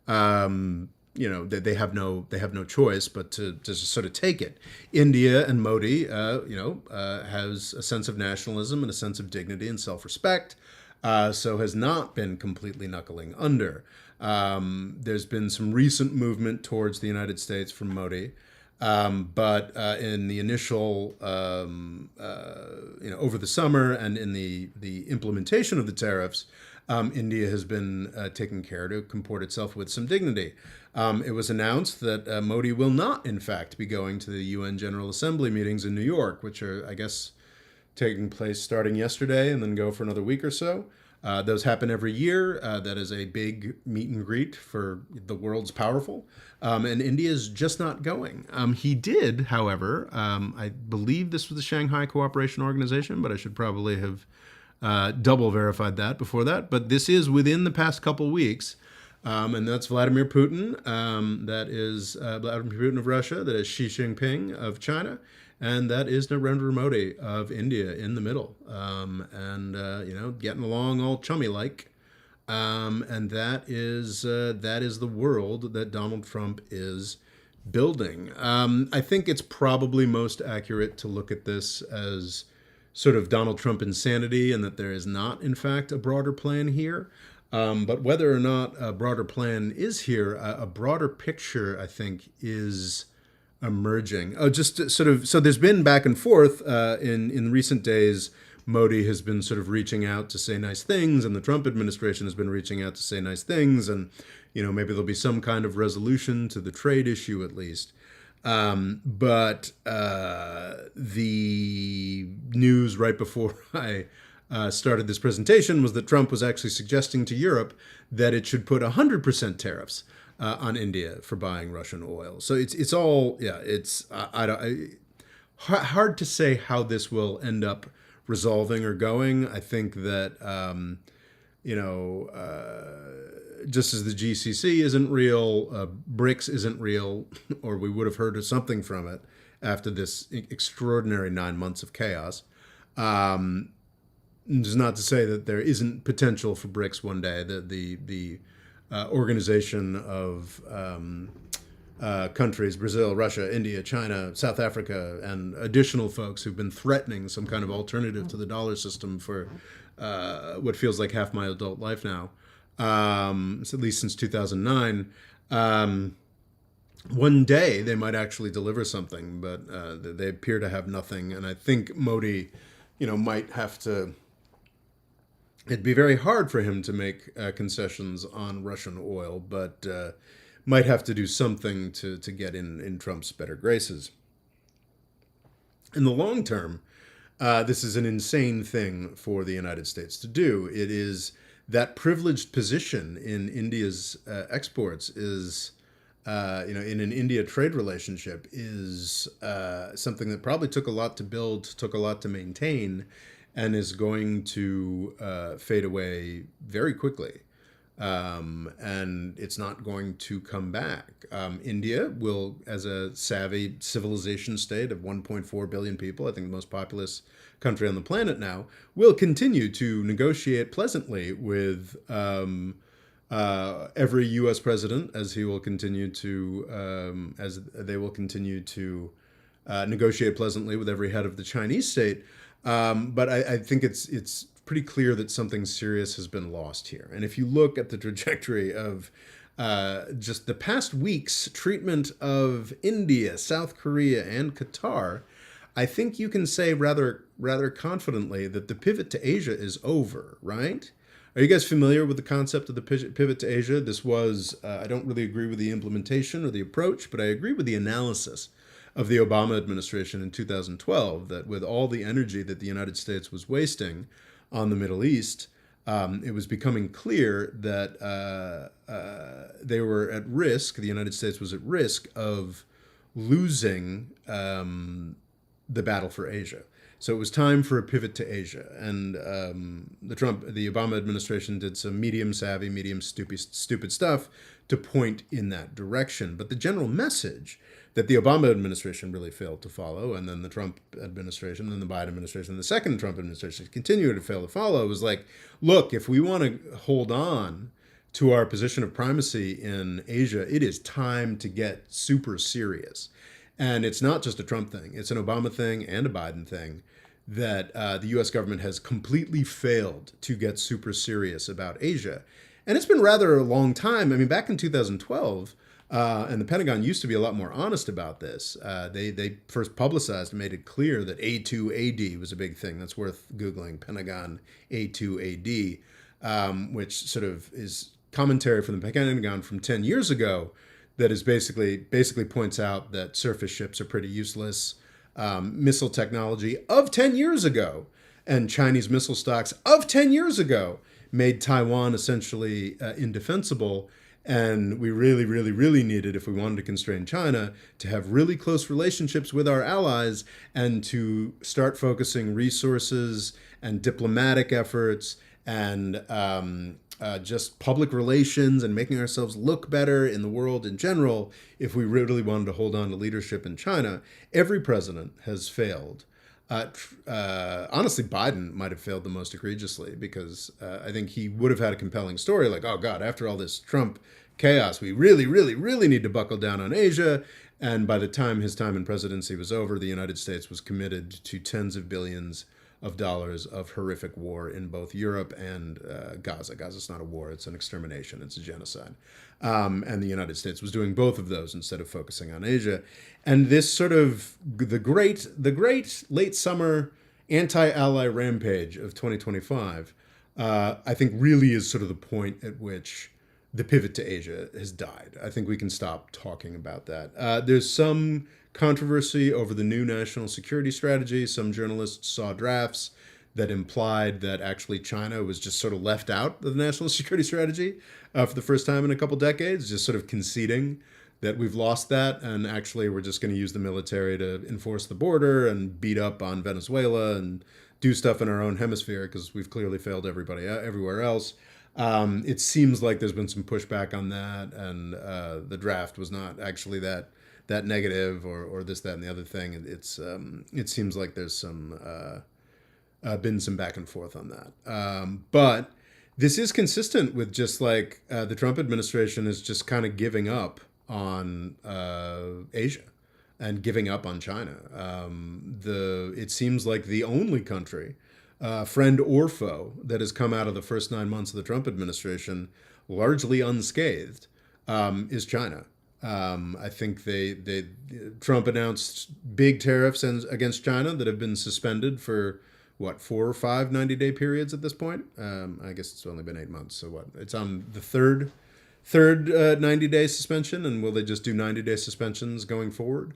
they have no choice but to sort of take it. India and Modi, has a sense of nationalism and a sense of dignity and self-respect, so has not been completely knuckling under. There's been some recent movement towards the United States from Modi, but in the initial, over the summer and in the implementation of the tariffs, India has been taking care to comport itself with some dignity. It was announced that Modi will not, in fact, be going to the UN General Assembly meetings in New York, which are, I guess, taking place starting yesterday and then go for another week or so. Those happen every year. That is a big meet and greet for the world's powerful. And India is just not going. He did, however, I believe this was the Shanghai Cooperation Organization, but I should probably have double verified that before that. But this is within the past couple weeks. And that's Vladimir Putin. That is Vladimir Putin of Russia. That is Xi Jinping of China. And that is Narendra Modi of India in the middle, getting along all chummy-like. And that is the world that Donald Trump is building. I think it's probably most accurate to look at this as sort of Donald Trump insanity and that there is not, in fact, a broader plan here. But whether or not a broader plan is here, a broader picture, I think, is emerging. So there's been back and forth in recent days. Modi has been sort of reaching out to say nice things, and the Trump administration has been reaching out to say nice things, and maybe there'll be some kind of resolution to the trade issue at least. But the news right before I started this presentation was that Trump was actually suggesting to Europe that it should put 100% tariffs on India for buying Russian oil. So it's all, yeah, it's hard to say how this will end up resolving or going. I think that, you know, just as the GCC isn't real, BRICS isn't real, or we would have heard of something from it after this extraordinary 9 months of chaos. It's not to say that there isn't potential for BRICS one day. The organization of countries, Brazil, Russia, India, China, South Africa, and additional folks who've been threatening some kind of alternative to the dollar system for what feels like half my adult life now, at least since 2009. One day they might actually deliver something, but they appear to have nothing. And I think Modi, might have to. It'd be very hard for him to make concessions on Russian oil, but might have to do something to get in Trump's better graces. In the long term, this is an insane thing for the United States to do. It is that privileged position in India's exports is, in an India trade relationship is something that probably took a lot to build, took a lot to maintain, and is going to fade away very quickly. And it's not going to come back. India will, as a savvy civilization state of 1.4 billion people, I think the most populous country on the planet now, will continue to negotiate pleasantly with every U.S. president, as he will continue to, as they will continue to negotiate pleasantly with every head of the Chinese state. But I think it's pretty clear that something serious has been lost here. And if you look at the trajectory of just the past week's treatment of India, South Korea, and Qatar, I think you can say rather confidently that the pivot to Asia is over, right? Are you guys familiar with the concept of the pivot to Asia? This was, I don't really agree with the implementation or the approach, but I agree with the analysis of the Obama administration in 2012, that with all the energy that the United States was wasting on the Middle East, it was becoming clear that they were at risk, the United States was at risk of losing the battle for Asia. So it was time for a pivot to Asia. And the Obama administration did some medium savvy, medium stupid stuff to point in that direction. But the general message that the Obama administration really failed to follow, and then the Trump administration, then the Biden administration, the second Trump administration continued to fail to follow, was like, look, if we want to hold on to our position of primacy in Asia, it is time to get super serious. And it's not just a Trump thing, it's an Obama thing and a Biden thing, that the US government has completely failed to get super serious about Asia. And it's been rather a long time. I mean, back in 2012, and the Pentagon used to be a lot more honest about this. They first publicized and made it clear that A2AD was a big thing. That's worth Googling, Pentagon A2AD, which sort of is commentary from the Pentagon from 10 years ago that is basically points out that surface ships are pretty useless. Missile technology of 10 years ago and Chinese missile stocks of 10 years ago made Taiwan essentially indefensible. And we really, really, really needed, if we wanted to constrain China, to have really close relationships with our allies and to start focusing resources and diplomatic efforts and just public relations and making ourselves look better in the world in general if we really wanted to hold on to leadership in China. Every president has failed. Honestly, Biden might have failed the most egregiously because I think he would have had a compelling story like, oh God, after all this Trump chaos, we really, really, really need to buckle down on Asia. And by the time his time in presidency was over, the United States was committed to tens of billions of dollars of horrific war in both Europe and Gaza. Gaza's not a war, it's an extermination, it's a genocide. And the United States was doing both of those instead of focusing on Asia. And this sort of, the great late summer anti-ally rampage of 2025, I think really is sort of the point at which the pivot to Asia has died. I think we can stop talking about that. There's some controversy over the new national security strategy. Some journalists saw drafts that implied that actually China was just sort of left out of the national security strategy for the first time in a couple decades, just sort of conceding that we've lost that, and actually we're just going to use the military to enforce the border and beat up on Venezuela and do stuff in our own hemisphere because we've clearly failed everybody everywhere else. It seems like there's been some pushback on that, and the draft was not actually that negative or this, that, and the other thing. It seems like there's been some back and forth on that. But this is consistent with just like the Trump administration is just kind of giving up on Asia and giving up on China. It seems like the only country, friend or foe, that has come out of the first 9 months of the Trump administration largely unscathed is China. I think Trump announced big tariffs against China that have been suspended for what, 4 or 5 90-day periods at this point. I guess it's only been 8 months. So what? It's on the third 90-day suspension, and will they just do 90-day suspensions going forward?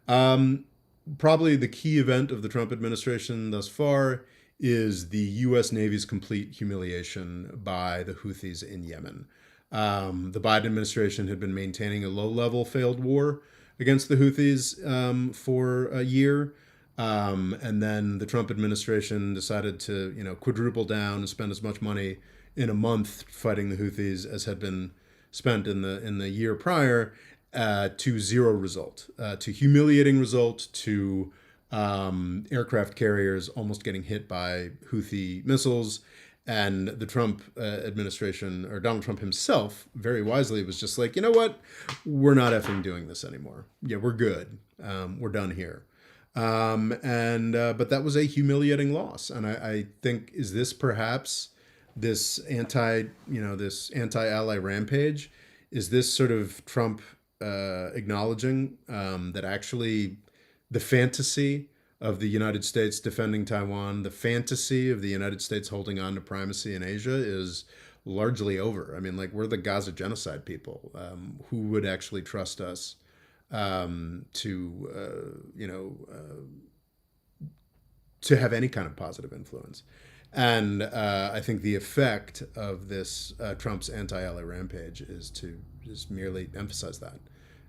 Probably the key event of the Trump administration thus far is the U.S. Navy's complete humiliation by the Houthis in Yemen. The Biden administration had been maintaining a low-level failed war against the Houthis for a year. And then the Trump administration decided to, quadruple down and spend as much money in a month fighting the Houthis as had been spent in the year prior, to zero result, to humiliating result, to aircraft carriers almost getting hit by Houthi missiles. And the Trump administration, or Donald Trump himself, very wisely was just like, you know what? We're not effing doing this anymore. Yeah, we're good. We're done here. But that was a humiliating loss. And I think, is this perhaps this anti-ally rampage? Is this sort of Trump acknowledging that actually the fantasy of the United States defending Taiwan, the fantasy of the United States holding on to primacy in Asia is largely over? I mean, like, we're the Gaza genocide people. Who would actually trust us to have any kind of positive influence? And I think the effect of this Trump's anti-ally rampage is to just merely emphasize that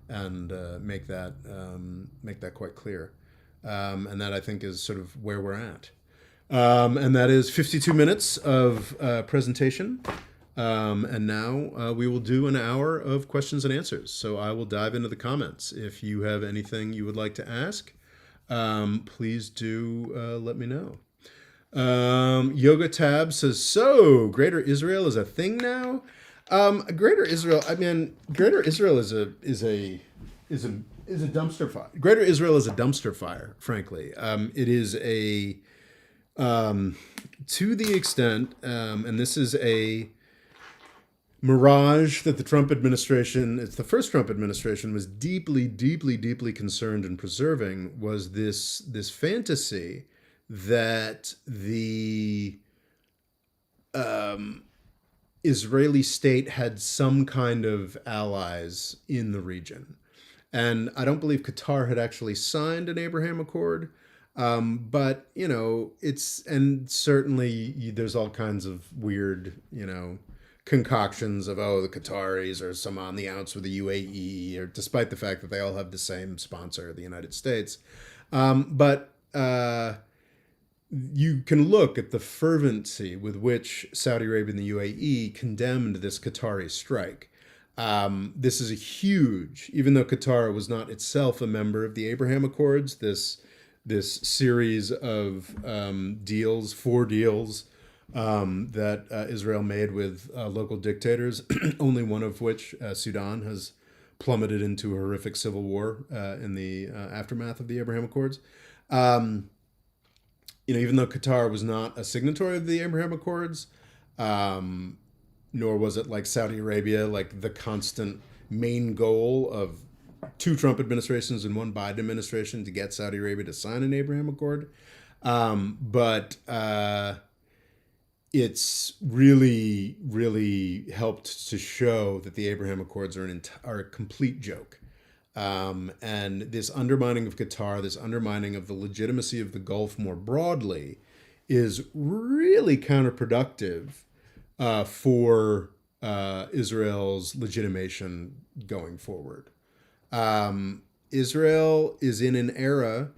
and make that quite clear. And that, I think, is sort of where we're at. And that is 52 minutes of presentation. And now we will do an hour of questions and answers. So I will dive into the comments. If you have anything you would like to ask, please do let me know. Yoga Tab says, so Greater Israel is a thing now? Greater Israel, I mean, Greater Israel is a dumpster fire. Greater Israel is a dumpster fire, frankly. It is to the extent, and this is a mirage that the Trump administration, it's the first Trump administration, was deeply, deeply, deeply concerned in preserving, was this fantasy that the Israeli state had some kind of allies in the region. And I don't believe Qatar had actually signed an Abraham Accord. But, and certainly there's all kinds of weird, concoctions of, the Qataris are some on the outs with the UAE, or despite the fact that they all have the same sponsor, the United States. But you can look at the fervency with which Saudi Arabia and the UAE condemned this Qatari strike. This is a huge, even though Qatar was not itself a member of the Abraham Accords, this series of deals, 4 deals that Israel made with local dictators, only one of which, Sudan, has plummeted into a horrific civil war in the aftermath of the Abraham Accords. Even though Qatar was not a signatory of the Abraham Accords, nor was it like Saudi Arabia, like the constant main goal of 2 Trump administrations and 1 Biden administration to get Saudi Arabia to sign an Abraham Accord. But it's really, really helped to show that the Abraham Accords are a complete joke. And this undermining of Qatar, this undermining of the legitimacy of the Gulf more broadly, is really counterproductive for Israel's legitimation going forward. Israel is in an era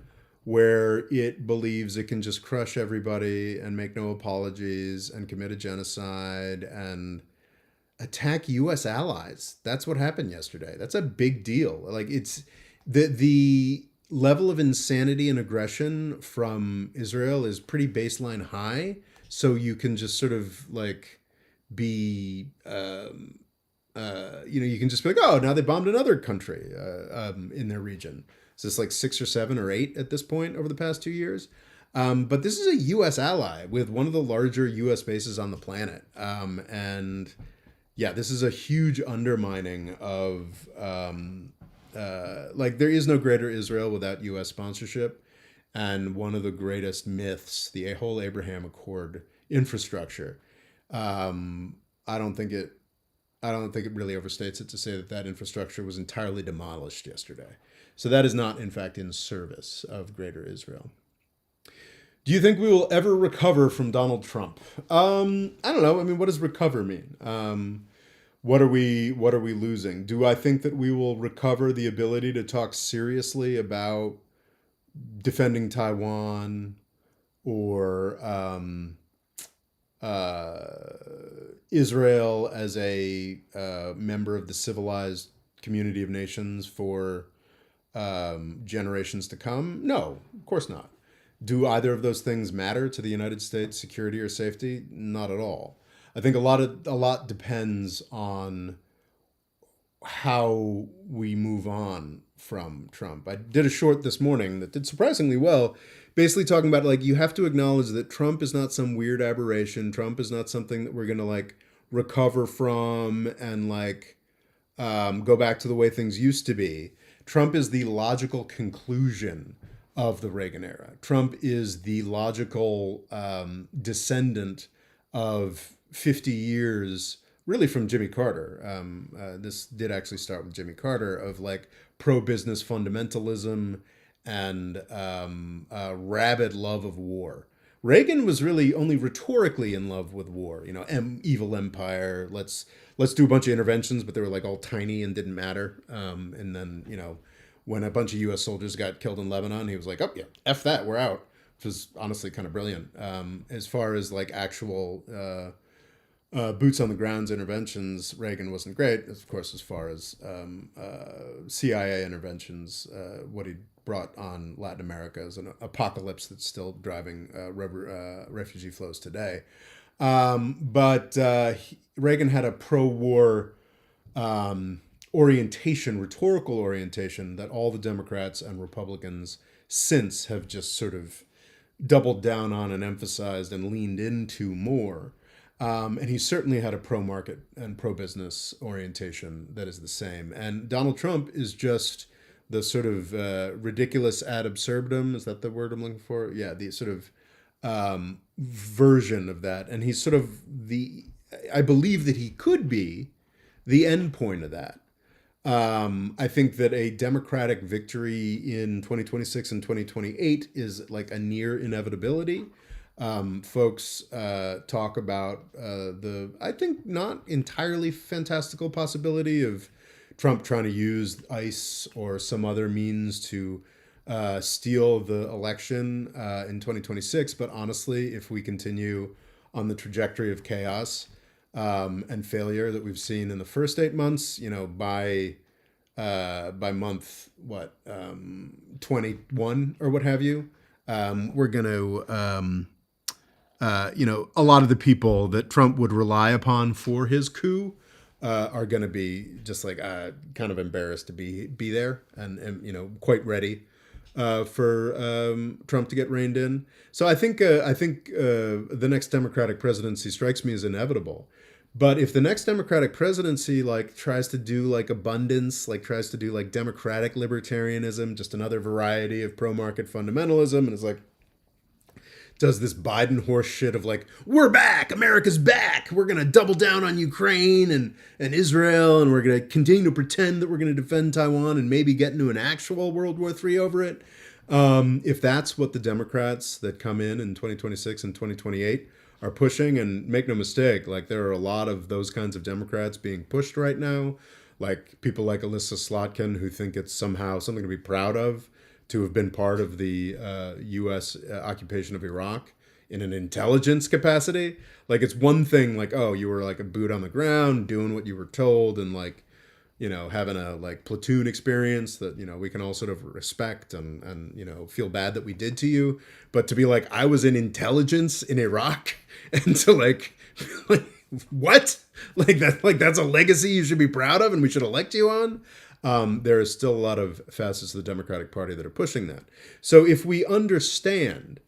where it believes it can just crush everybody and make no apologies and commit a genocide and attack U.S. allies. That's what happened yesterday. That's a big deal. Like, it's the level of insanity and aggression from Israel is pretty baseline high. So you can just sort of like be, you can just be like, oh, now they bombed another country in their region. So it's like 6 or 7 or 8 at this point over the past 2 years. But this is a U.S. ally with one of the larger U.S. bases on the planet. And yeah, this is a huge undermining of, there is no greater Israel without U.S. sponsorship. And one of the greatest myths, the whole Abraham Accord infrastructure, I don't think it really overstates it to say that infrastructure was entirely demolished yesterday. So that is not, in fact, in service of greater Israel. Do you think we will ever recover from Donald Trump? I don't know. I mean, what does recover mean? What are we losing? Do I think that we will recover the ability to talk seriously about defending Taiwan or Israel as a member of the civilized community of nations for generations to come? No, of course not. Do either of those things matter to the United States' security or safety? Not at all. I think a lot depends on how we move on from Trump. I did a short this morning that did surprisingly well, basically talking about, like, you have to acknowledge that Trump is not some weird aberration. Trump is not something that we're going to like recover from and like go back to the way things used to be. Trump is the logical conclusion of the Reagan era. Trump is the logical descendant of 50 years, really, from Jimmy Carter. This did actually start with Jimmy Carter, of like pro-business fundamentalism and rabid love of war. Reagan was really only rhetorically in love with war. You know, evil empire. Let's do a bunch of interventions, but they were like all tiny and didn't matter. And then, you know, when a bunch of U.S. soldiers got killed in Lebanon, he was like, oh yeah, F that, we're out. Which was honestly kind of brilliant. As far as like actual boots on the ground interventions, Reagan wasn't great. Of course, as far as CIA interventions, what he brought on Latin America is an apocalypse that's still driving refugee flows today. But Reagan had a pro-war orientation, rhetorical orientation, that all the Democrats and Republicans since have just sort of doubled down on and emphasized and leaned into more. And he certainly had a pro-market and pro-business orientation that is the same. And Donald Trump is just the sort of ridiculous ad absurdum. Is that the word I'm looking for? Yeah, the sort of version of that. And he's sort of I believe that he could be the end point of that. I think that a Democratic victory in 2026 and 2028 is like a near inevitability. Folks talk about I think not entirely fantastical possibility of Trump trying to use ICE or some other means to steal the election in 2026. But honestly, if we continue on the trajectory of chaos and failure that we've seen in the first 8 months, you know, by month 21 or what have you, we're going to a lot of the people that Trump would rely upon for his coup are going to be just like kind of embarrassed to be there and you know, quite ready for Trump to get reined in. So I think the next Democratic presidency strikes me as inevitable. But if the next Democratic presidency like tries to do like abundance, like tries to do like democratic libertarianism, just another variety of pro-market fundamentalism, and is like, does this Biden horse shit of like, we're back, America's back, we're going to double down on Ukraine and Israel, and we're going to continue to pretend that we're going to defend Taiwan and maybe get into an actual World War III over it. If that's what the Democrats that come in 2026 and 2028 are pushing, and make no mistake, like there are a lot of those kinds of Democrats being pushed right now, like people like Alyssa Slotkin who think it's somehow something to be proud of to have been part of the U.S. Occupation of Iraq in an intelligence capacity. Like it's one thing, like, oh, you were like a boot on the ground doing what you were told, and like, having a like platoon experience that, we can all sort of respect and, feel bad that we did to you. But to be like, I was in intelligence in Iraq and to like what? That's a legacy you should be proud of and we should elect you on. There is still a lot of facets of the Democratic Party that are pushing that. So if we understand,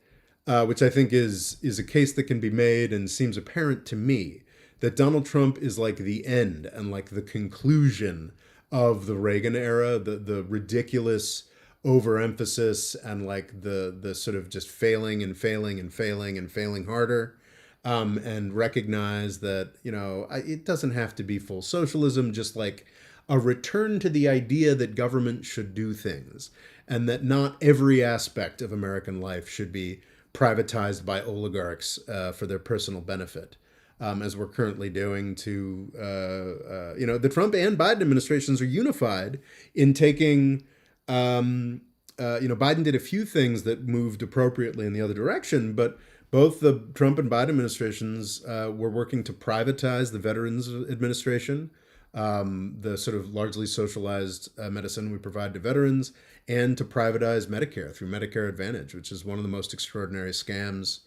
which I think is a case that can be made and seems apparent to me, that Donald Trump is like the end and like the conclusion of the Reagan era, the ridiculous overemphasis and like the sort of just failing and failing and failing and failing harder, and recognize that, it doesn't have to be full socialism, just like a return to the idea that government should do things and that not every aspect of American life should be privatized by oligarchs for their personal benefit. As we're currently doing to, the Trump and Biden administrations are unified in taking, Biden did a few things that moved appropriately in the other direction, but both the Trump and Biden administrations were working to privatize the Veterans Administration, the sort of largely socialized medicine we provide to veterans, and to privatize Medicare through Medicare Advantage, which is one of the most extraordinary scams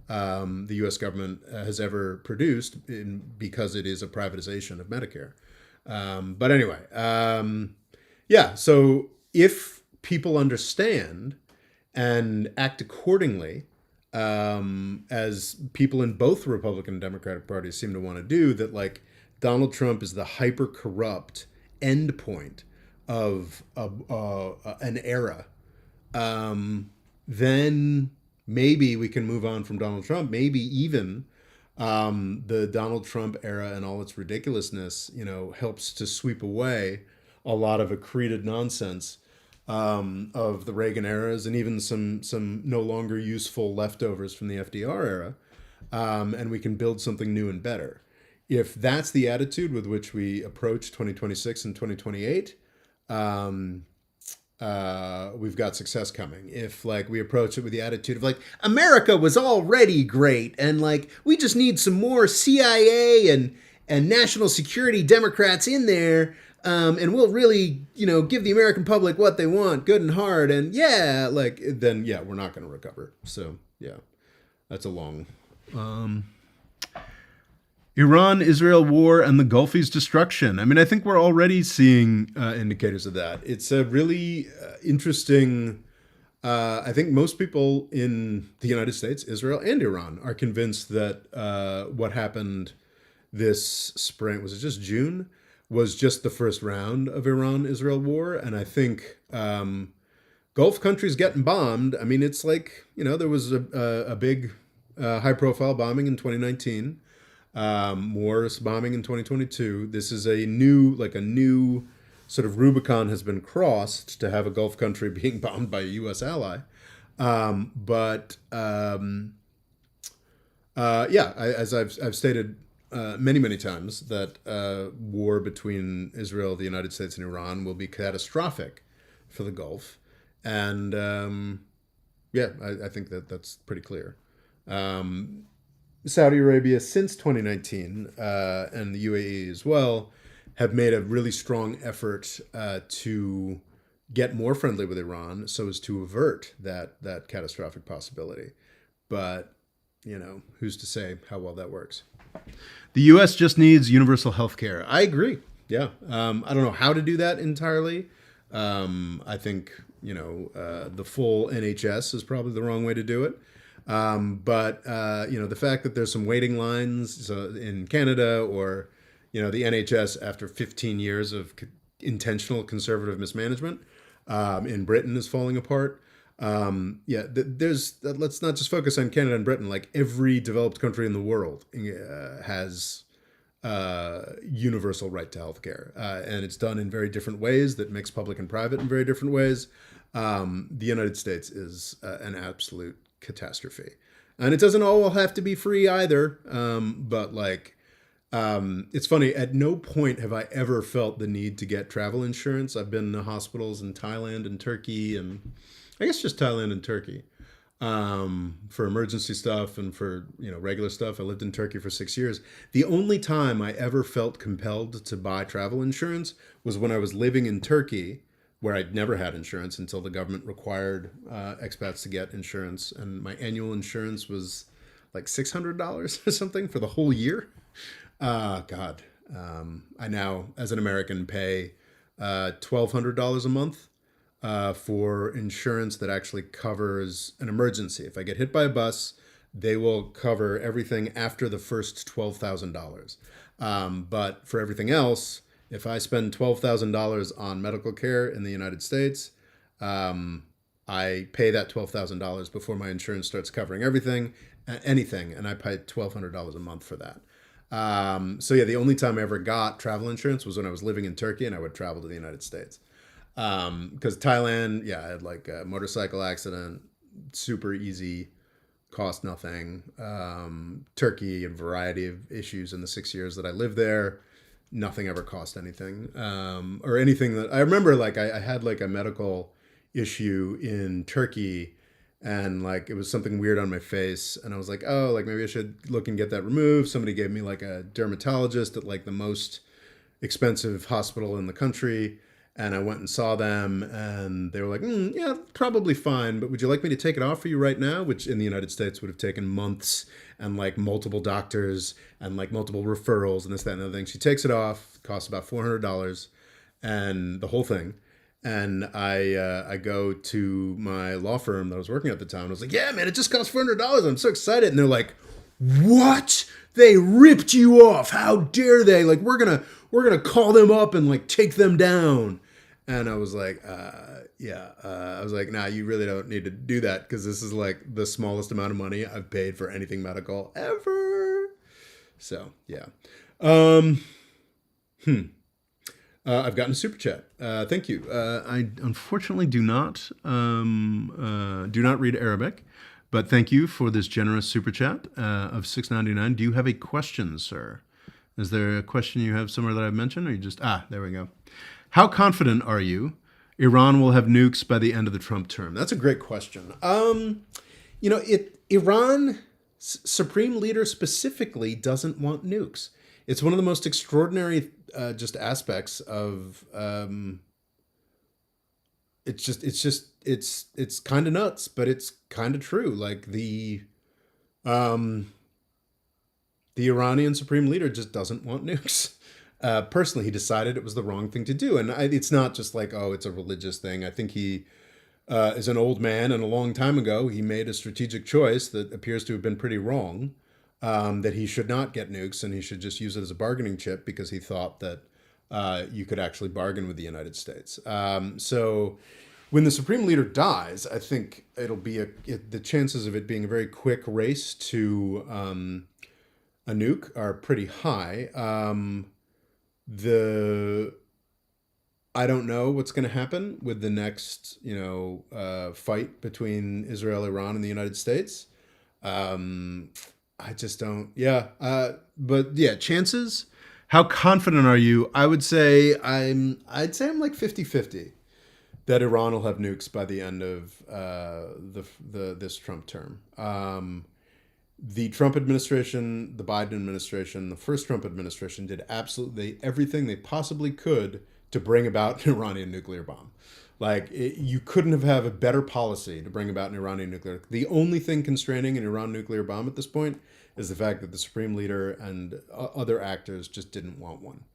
the U.S. government has ever produced because it is a privatization of Medicare. But anyway, so if people understand and act accordingly, as people in both the Republican and Democratic parties seem to want to do, that like Donald Trump is the hyper corrupt endpoint of an era, then maybe we can move on from Donald Trump. Maybe even the Donald Trump era and all its ridiculousness, helps to sweep away a lot of accreted nonsense of the Reagan eras and even some no longer useful leftovers from the FDR era, and we can build something new and better. If that's the attitude with which we approach 2026 and 2028, we've got success coming. If like we approach it with the attitude of like America was already great and like we just need some more CIA and national security Democrats in there, and we'll really give the American public what they want, good and hard, and then we're not going to recover. So that's a long. Iran-Israel war and the Gulf's destruction. I mean, I think we're already seeing indicators of that. It's a really interesting. I think most people in the United States, Israel, and Iran are convinced that what happened this spring, was it just June, was just the first round of Iran-Israel war. And I think Gulf countries getting bombed. I mean, it's like, there was a big high-profile bombing in 2019. More bombing in 2022. This is a new sort of Rubicon has been crossed to have a Gulf country being bombed by a U.S. ally. As I've stated many times, that war between Israel, the United States, and Iran will be catastrophic for the Gulf, and I think that's pretty clear. Saudi Arabia, since 2019, and the UAE as well, have made a really strong effort to get more friendly with Iran so as to avert that catastrophic possibility. But, who's to say how well that works? The U.S. just needs universal health care. I agree. Yeah. I don't know how to do that entirely. I think, the full NHS is probably the wrong way to do it. But the fact that there's some waiting lines in Canada, or, the NHS after 15 years of intentional conservative mismanagement in Britain is falling apart. Let's not just focus on Canada and Britain. Like every developed country in the world has universal right to healthcare, and it's done in very different ways that mix public and private in very different ways. The United States is an absolute catastrophe. And it doesn't all have to be free either. But like, it's funny, at no point have I ever felt the need to get travel insurance. I've been to hospitals in Thailand and Turkey, and I guess just Thailand and Turkey, for emergency stuff and for regular stuff. I lived in Turkey for 6 years. The only time I ever felt compelled to buy travel insurance was when I was living in Turkey, where I'd never had insurance until the government required expats to get insurance, and my annual insurance was like $600 or something for the whole year. God, I now, as an American, pay $1,200 a month for insurance that actually covers an emergency. If I get hit by a bus, they will cover everything after the first $12,000. But for everything else, if I spend $12,000 on medical care in the United States, I pay that $12,000 before my insurance starts covering everything, anything, and I pay $1,200 a month for that. So yeah, the only time I ever got travel insurance was when I was living in Turkey and I would travel to the United States. Because Thailand, yeah, I had like a motorcycle accident, super easy, cost nothing. Turkey, a variety of issues in the 6 years that I lived there. Nothing ever cost anything, or anything that I remember. Like I had like a medical issue in Turkey, and like it was something weird on my face, and I was like, oh, like maybe I should look and get that removed. Somebody gave me like a dermatologist at like the most expensive hospital in the country, and I went and saw them, and they were like, yeah, probably fine, but would you like me to take it off for you right now? Which in the United States would have taken months and like multiple doctors and like multiple referrals and this, that, and the other thing. She takes it off, costs about $400, and the whole thing. And I go to my law firm that I was working at the time. I was like, yeah, man, it just cost $400. I'm so excited. And they're like, what? They ripped you off. How dare they? Like, we're gonna call them up and like take them down. And I was like, yeah. I was like, nah, you really don't need to do that, because this is like the smallest amount of money I've paid for anything medical ever. So yeah. I've gotten a super chat. Thank you. I unfortunately do not read Arabic, but thank you for this generous super chat of $6.99. Do you have a question, sir? Is there a question you have somewhere that I've mentioned, or you just there we go. How confident are you Iran will have nukes by the end of the Trump term? That's a great question. Iran supreme leader specifically doesn't want nukes. It's one of the most extraordinary just aspects of it's kind of nuts, but it's kind of true. Like the Iranian supreme leader just doesn't want nukes. Personally, he decided it was the wrong thing to do, and it's not just like, oh, it's a religious thing. I think he is an old man, and a long time ago he made a strategic choice that appears to have been pretty wrong. That he should not get nukes, and he should just use it as a bargaining chip, because he thought that you could actually bargain with the United States. So when the supreme leader dies, I think it'll be the chances of it being a very quick race to a nuke are pretty high. I don't know what's going to happen with the next, fight between Israel, Iran, and the United States. I just don't. Yeah. But yeah, chances. How confident are you? I'd say I'm like 50-50 that Iran will have nukes by the end of this Trump term. The Trump administration, the Biden administration, the first Trump administration did absolutely everything they possibly could to bring about an Iranian nuclear bomb. You couldn't have a better policy to bring about an Iranian nuclear. The only thing constraining an Iran nuclear bomb at this point is the fact that the supreme leader and other actors just didn't want one.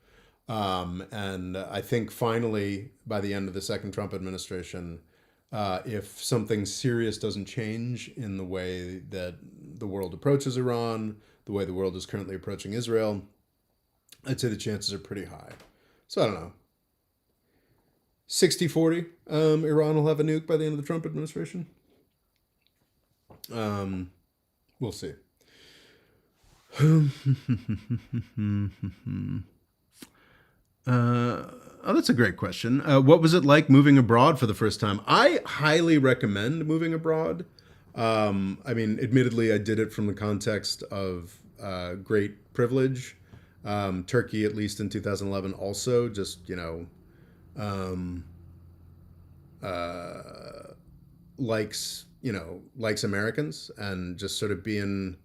And I think finally, by the end of the second Trump administration, if something serious doesn't change in the way that the world approaches Iran, the way the world is currently approaching Israel, I'd say the chances are pretty high. So I don't know. 60-40, Iran will have a nuke by the end of the Trump administration. We'll see. Oh, that's a great question. What was it like moving abroad for the first time? I highly recommend moving abroad. I mean, admittedly, I did it from the context of great privilege. Turkey, at least in 2011, also just, um, uh, likes Americans and just sort of being,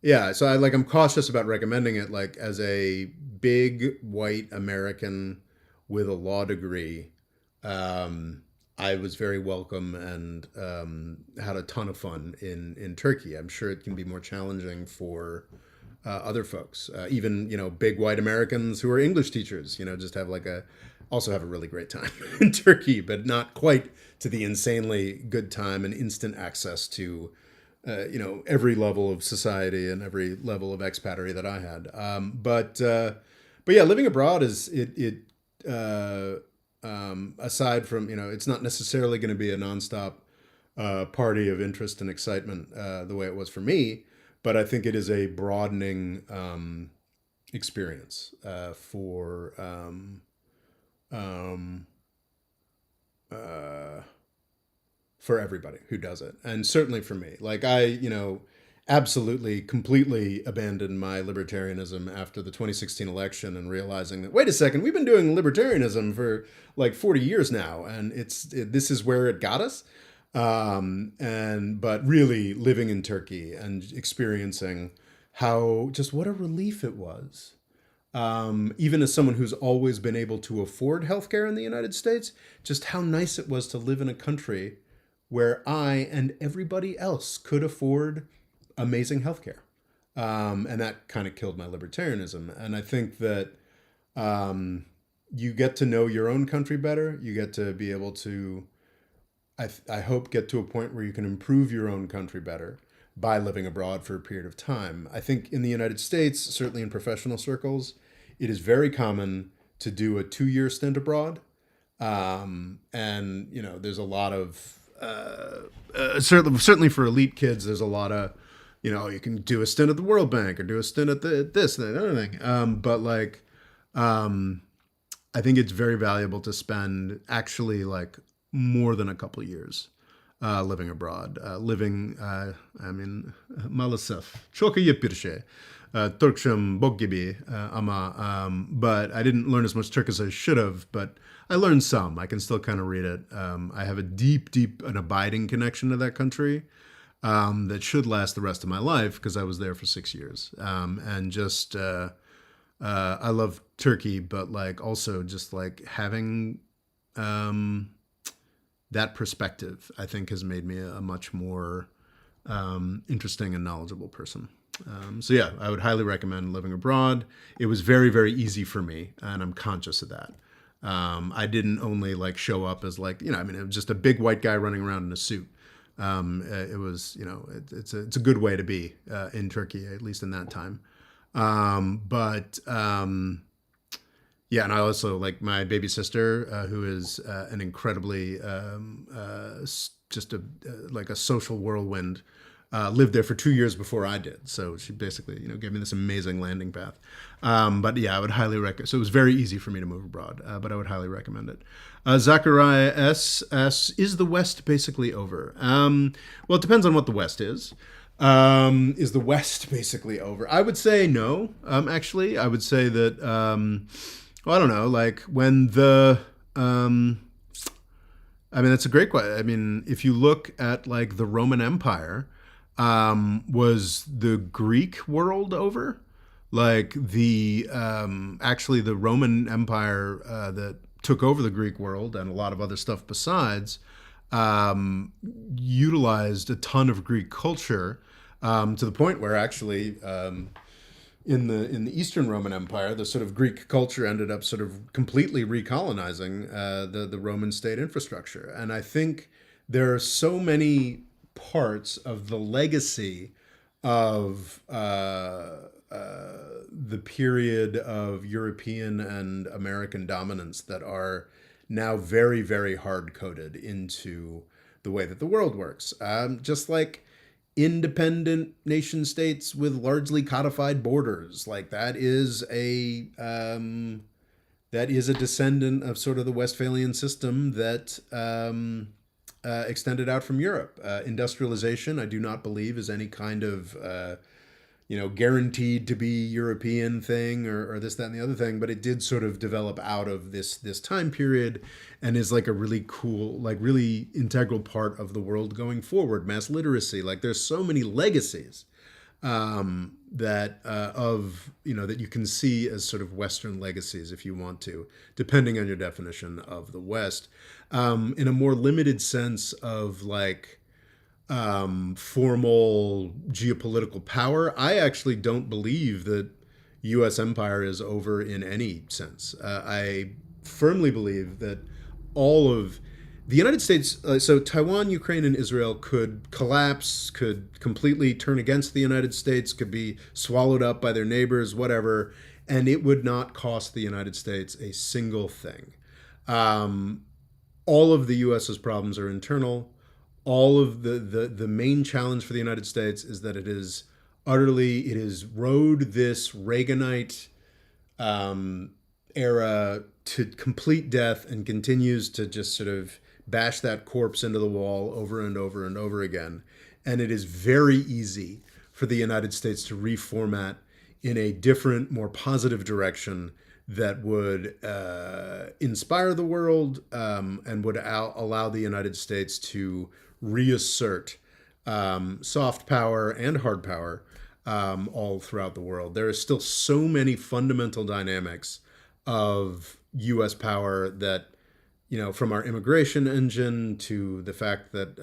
yeah. So I'm cautious about recommending it like as a big white American with a law degree. Um, I was very welcome and had a ton of fun in Turkey. I'm sure it can be more challenging for other folks, even big white Americans who are English teachers. Just have like a also have a really great time in Turkey, but not quite to the insanely good time and instant access to every level of society and every level of expatriate that I had. But yeah, living abroad is aside from it's not necessarily going to be a nonstop party of interest and excitement the way it was for me, but I think it is a broadening experience um, uh, for everybody who does it, and certainly for me. Like absolutely, completely abandoned my libertarianism after the 2016 election and realizing that wait a second, we've been doing libertarianism for like 40 years now, and this is where it got us. And but really living in Turkey and experiencing how just what a relief it was. Even as someone who's always been able to afford healthcare in the United States, just how nice it was to live in a country where I and everybody else could afford amazing healthcare. And that kind of killed my libertarianism. And I think that you get to know your own country better. You get to be able to, I hope, get to a point where you can improve your own country better by living abroad for a period of time. I think in the United States, certainly in professional circles, it is very common to do a 2-year stint abroad. And, there's a lot of, certainly for elite kids, there's a lot of, you can do a stint at the World Bank or do a stint at this and that other thing. But I think it's very valuable to spend actually like more than a couple of years living abroad. I mean, maalesef çok iyi bir şey. Türkçem bok gibi ama but I didn't learn as much Turkish as I should have, but I learned some. I can still kind of read it. I have a deep and abiding connection to that country that should last the rest of my life because I was there for 6 years. And just I love Turkey, but like also just like having that perspective, I think, has made me a much more interesting and knowledgeable person. So yeah, I would highly recommend living abroad. It was very, very easy for me, and I'm conscious of that. I didn't only like show up as like I mean, it was just a big white guy running around in a suit. It was it's a good way to be in Turkey, at least in that time. But yeah, and I also like my baby sister, who is an incredibly just like a social whirlwind. Lived there for 2 years before I did, so she basically gave me this amazing landing path. But yeah, I would highly recommend. So it was very easy for me to move abroad, but I would highly recommend it. Zachariah S, is the West basically over? Well, it depends on what the West is. Is the West basically over? I would say no. Actually, I would say that. Well, I don't know. Like when I mean, that's a great question. I mean, if you look at like the Roman Empire, was the Greek world over? Like actually the Roman Empire that took over the Greek world and a lot of other stuff besides, utilized a ton of Greek culture to the point where actually in the Eastern Roman Empire, the sort of Greek culture ended up sort of completely recolonizing the Roman state infrastructure. And I think there are so many parts of the legacy of the period of European and American dominance that are now very, very hard coded into the way that the world works. Just like independent nation states with largely codified borders, like that is that is a descendant of sort of the Westphalian system that extended out from Europe. Industrialization, I do not believe, is any kind of guaranteed to be European thing or this, that, and the other thing, but it did sort of develop out of this time period and is like a really cool, like really integral part of the world going forward. Mass literacy, like there's so many legacies that you can see as sort of Western legacies, if you want to, depending on your definition of the West, in a more limited sense of like formal geopolitical power. I actually don't believe that U.S. empire is over in any sense. I firmly believe that all of the United States, so Taiwan, Ukraine, and Israel could collapse, could completely turn against the United States, could be swallowed up by their neighbors, whatever, and it would not cost the United States a single thing. All of the U.S.'s problems are internal. All of the main challenge for the United States is that it is rode this Reaganite era to complete death and continues to just sort of bash that corpse into the wall over and over and over again. And it is very easy for the United States to reformat in a different, more positive direction that would inspire the world and would allow the United States to reassert soft power and hard power all throughout the world. There are still so many fundamental dynamics of U.S. power that, from our immigration engine to the fact that,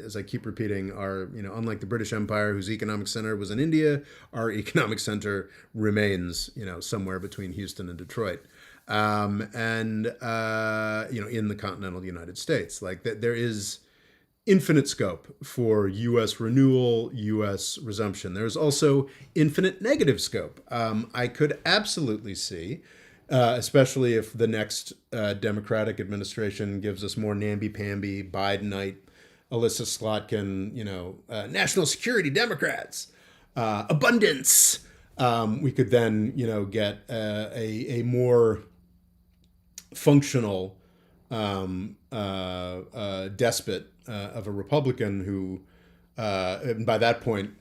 as I keep repeating, unlike the British Empire, whose economic center was in India, our economic center remains, somewhere between Houston and Detroit, in the continental United States. Like there is infinite scope for U.S. renewal, U.S. resumption. There's also infinite negative scope. I could absolutely see, especially if the next Democratic administration gives us more namby-pamby, Bidenite, Alyssa Slotkin, national security Democrats, abundance. We could then, get a more functional despot of a Republican who, and by that point,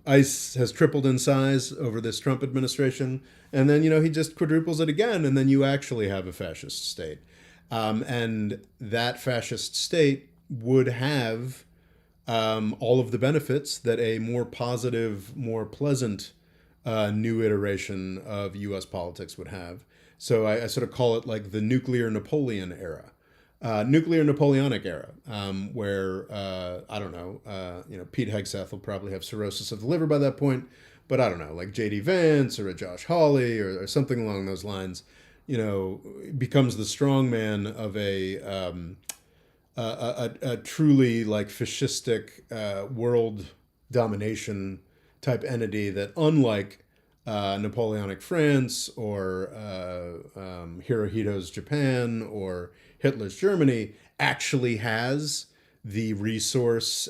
ICE has tripled in size over this Trump administration. And then, he just quadruples it again. And then you actually have a fascist state. And that fascist state would have all of the benefits that a more positive, more pleasant new iteration of U.S. politics would have. So I sort of call it like the nuclear Napoleon era. Nuclear Napoleonic era, where I don't know, Pete Hegseth will probably have cirrhosis of the liver by that point, but I don't know, like J.D. Vance or a Josh Hawley or something along those lines, becomes the strong man of a truly like fascistic world domination type entity that, unlike Napoleonic France or Hirohito's Japan or Hitler's Germany, actually has the resource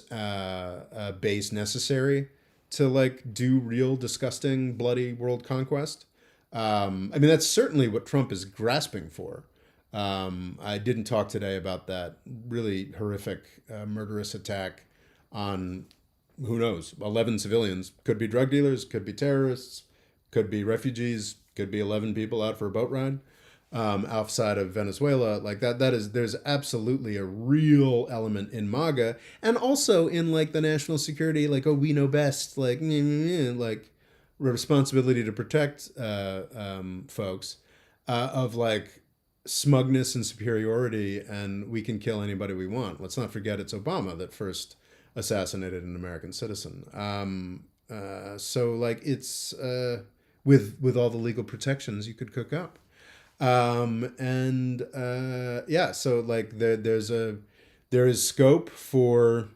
base necessary to like do real disgusting bloody world conquest. That's certainly what Trump is grasping for. I didn't talk today about that really horrific murderous attack on, who knows, 11 civilians. Could be drug dealers, could be terrorists, could be refugees, could be 11 people out for a boat ride outside of Venezuela. Like there's absolutely a real element in MAGA, and also in like the national security, like, oh, we know best, like responsibility to protect folks of like smugness and superiority, and we can kill anybody we want. Let's not forget it's Obama that first assassinated an American citizen. So like it's with all the legal protections you could cook up. So like there is scope for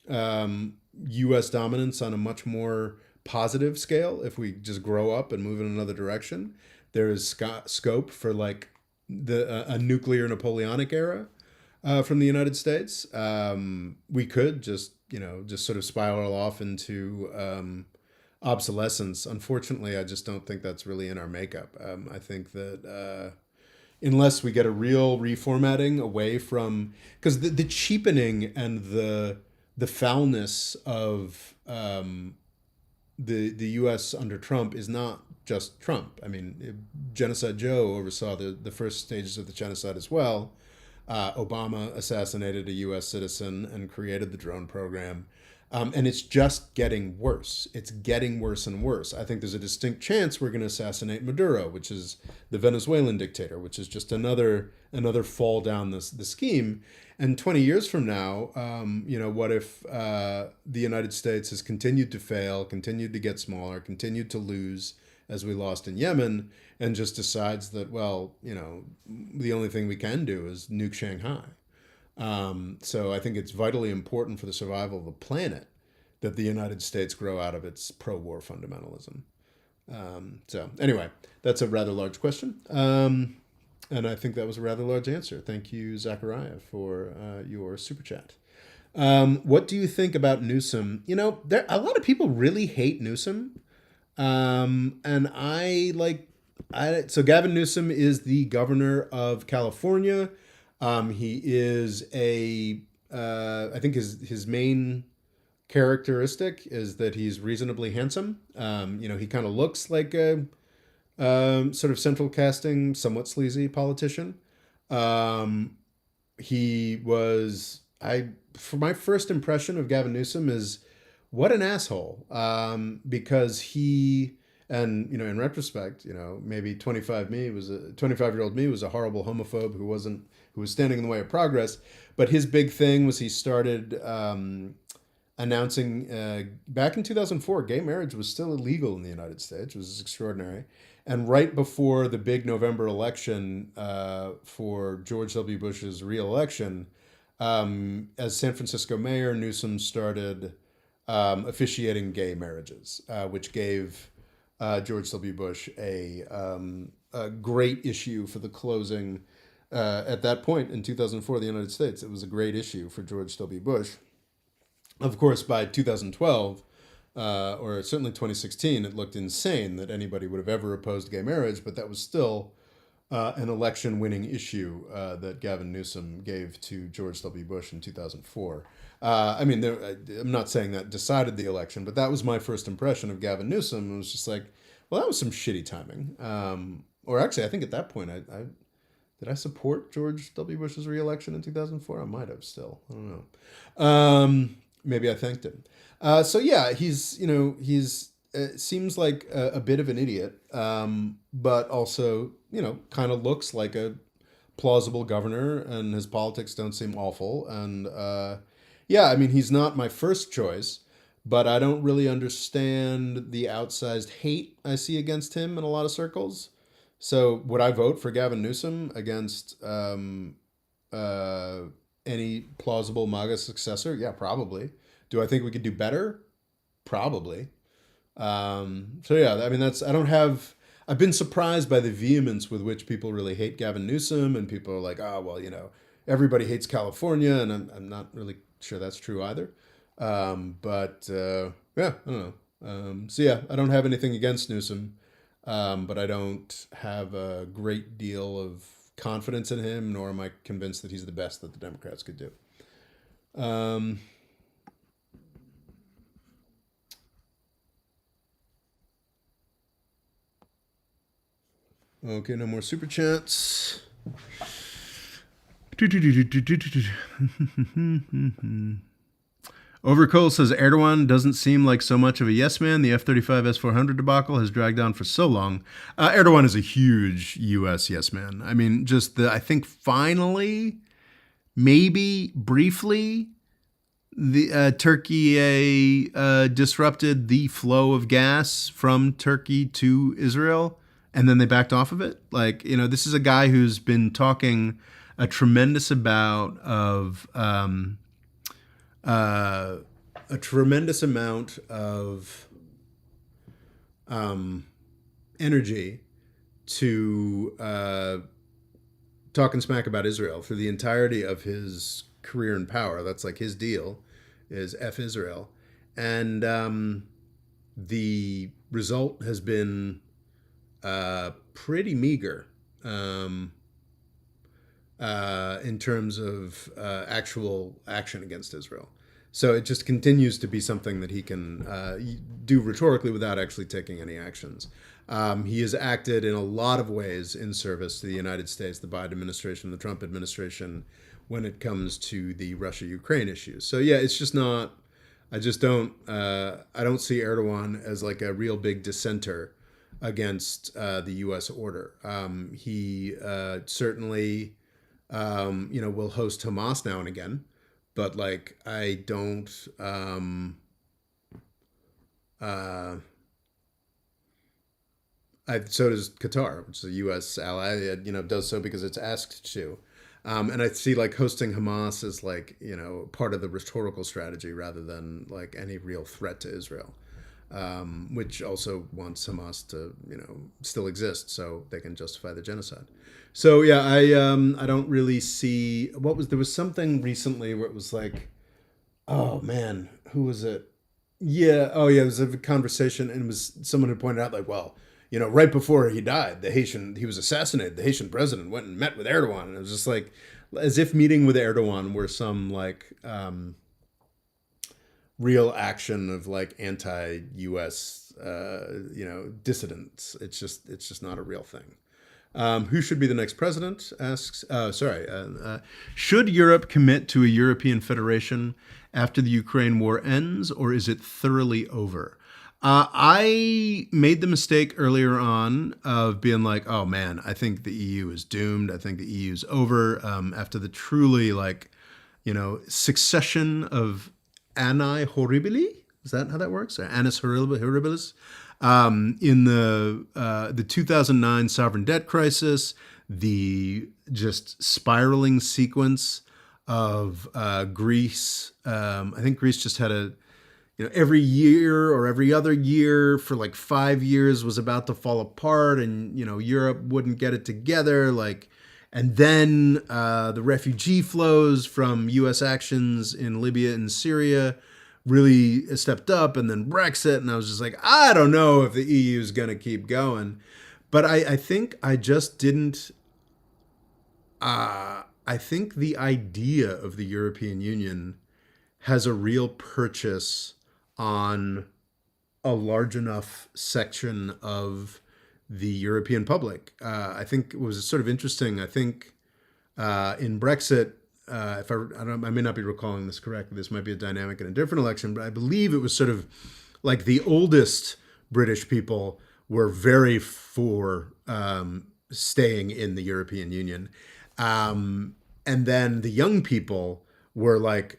U.S. dominance on a much more positive scale if we just grow up and move in another direction. There is scope for like a nuclear Napoleonic era from the United States. We could just sort of spiral off into obsolescence. Unfortunately, I just don't think that's really in our makeup. I think that unless we get a real reformatting away from, because the cheapening and the foulness of the U.S. under Trump is not just Trump. I mean, Genocide Joe oversaw the first stages of the genocide as well. Obama assassinated a U.S. citizen and created the drone program. And it's just getting worse. It's getting worse and worse. I think there's a distinct chance we're going to assassinate Maduro, which is the Venezuelan dictator, which is just another fall down the scheme. And 20 years from now, what if the United States has continued to fail, continued to get smaller, continued to lose as we lost in Yemen, and just decides that, well, the only thing we can do is nuke Shanghai. So I think it's vitally important for the survival of the planet that the United States grow out of its pro-war fundamentalism. So anyway, that's a rather large question. And I think that was a rather large answer. Thank you, Zachariah, for your super chat. What do you think about Newsom? A lot of people really hate Newsom. And so Gavin Newsom is the governor of California. He is I think his main characteristic is that he's reasonably handsome. He kind of looks like a sort of central casting, somewhat sleazy politician. For my first impression of Gavin Newsom is what an asshole. Because and in retrospect, maybe 25-year-old me was a horrible homophobe who was standing in the way of progress. But his big thing was he started announcing back in 2004, gay marriage was still illegal in the United States, which was extraordinary. And right before the big November election for George W. Bush's reelection, as San Francisco mayor, Newsom started officiating gay marriages, which gave George W. Bush a great issue for the closing. At that point in 2004, the United States, it was a great issue for George W. Bush. Of course, by 2012, or certainly 2016, it looked insane that anybody would have ever opposed gay marriage, but that was still an election-winning issue that Gavin Newsom gave to George W. Bush in 2004. I'm not saying that decided the election, but that was my first impression of Gavin Newsom. It was just like, well, that was some shitty timing. Or actually, I think at that point, did I support George W. Bush's reelection in 2004? I might have still. I don't know. Maybe I thanked him. So yeah, he's seems like a bit of an idiot, but also, kind of looks like a plausible governor, and his politics don't seem awful. And he's not my first choice, but I don't really understand the outsized hate I see against him in a lot of circles. So would I vote for Gavin Newsom against any plausible MAGA successor? Yeah, probably. Do I think we could do better? Probably. I've been surprised by the vehemence with which people really hate Gavin Newsom, and people are like, oh, well, everybody hates California, and I'm not really sure that's true either. I don't know. I don't have anything against Newsom, but I don't have a great deal of confidence in him, nor am I convinced that he's the best that the Democrats could do. Okay, no more super chats. Overcoal says Erdogan doesn't seem like so much of a yes man. The F-35 S-400 debacle has dragged on for so long. Erdogan is a huge U.S. yes man. I mean, I think finally, maybe briefly, the Turkey disrupted the flow of gas from Turkey to Israel, and then they backed off of it. This is a guy who's been talking a tremendous amount of energy to talking smack about Israel for the entirety of his career in power. That's like his deal, is F Israel. And the result has been pretty meager. in terms of actual action against Israel. So it just continues to be something that he can do rhetorically without actually taking any actions. He has acted in a lot of ways in service to the United States, the Biden administration, the Trump administration, when it comes to the Russia-Ukraine issues. So yeah, it's just not. I just don't. I don't see Erdogan as like a real big dissenter against the U.S. order. He certainly, will host Hamas now and again, but like I don't. So does Qatar, which is a U.S. ally. It, does so because it's asked to. And I see like hosting Hamas as like part of the rhetorical strategy rather than like any real threat to Israel, which also wants Hamas to still exist so they can justify the genocide. So yeah, I don't really see there was something recently where it was like, oh man, who was it? Yeah. Oh, yeah. There was a conversation, and it was someone who pointed out, like, well, right before he died, he was assassinated. The Haitian president went and met with Erdogan, and it was just like, as if meeting with Erdogan were some like real action of like anti-U.S. Dissidents. It's just not a real thing. Who should be the next president? Asks. Should Europe commit to a European federation after the Ukraine war ends, or is it thoroughly over? I made the mistake earlier on of being like, oh man, I think the EU is doomed. I think the EU is over after the truly succession of anni horribili. Is that how that works? Or annus horribilis? In the 2009 sovereign debt crisis, the just spiraling sequence of Greece. I think Greece just had every year or every other year for like 5 years was about to fall apart, and Europe wouldn't get it together. And then the refugee flows from U.S. actions in Libya and Syria really stepped up, and then Brexit, and I was just like, I don't know if the EU is going to keep going. But I think I just didn't. I think the idea of the European Union has a real purchase on a large enough section of the European public. I think it was sort of interesting. I think in Brexit, if I may not be recalling this correctly, this might be a dynamic in a different election, but I believe it was sort of like the oldest British people were very for staying in the European Union. And then the young people were like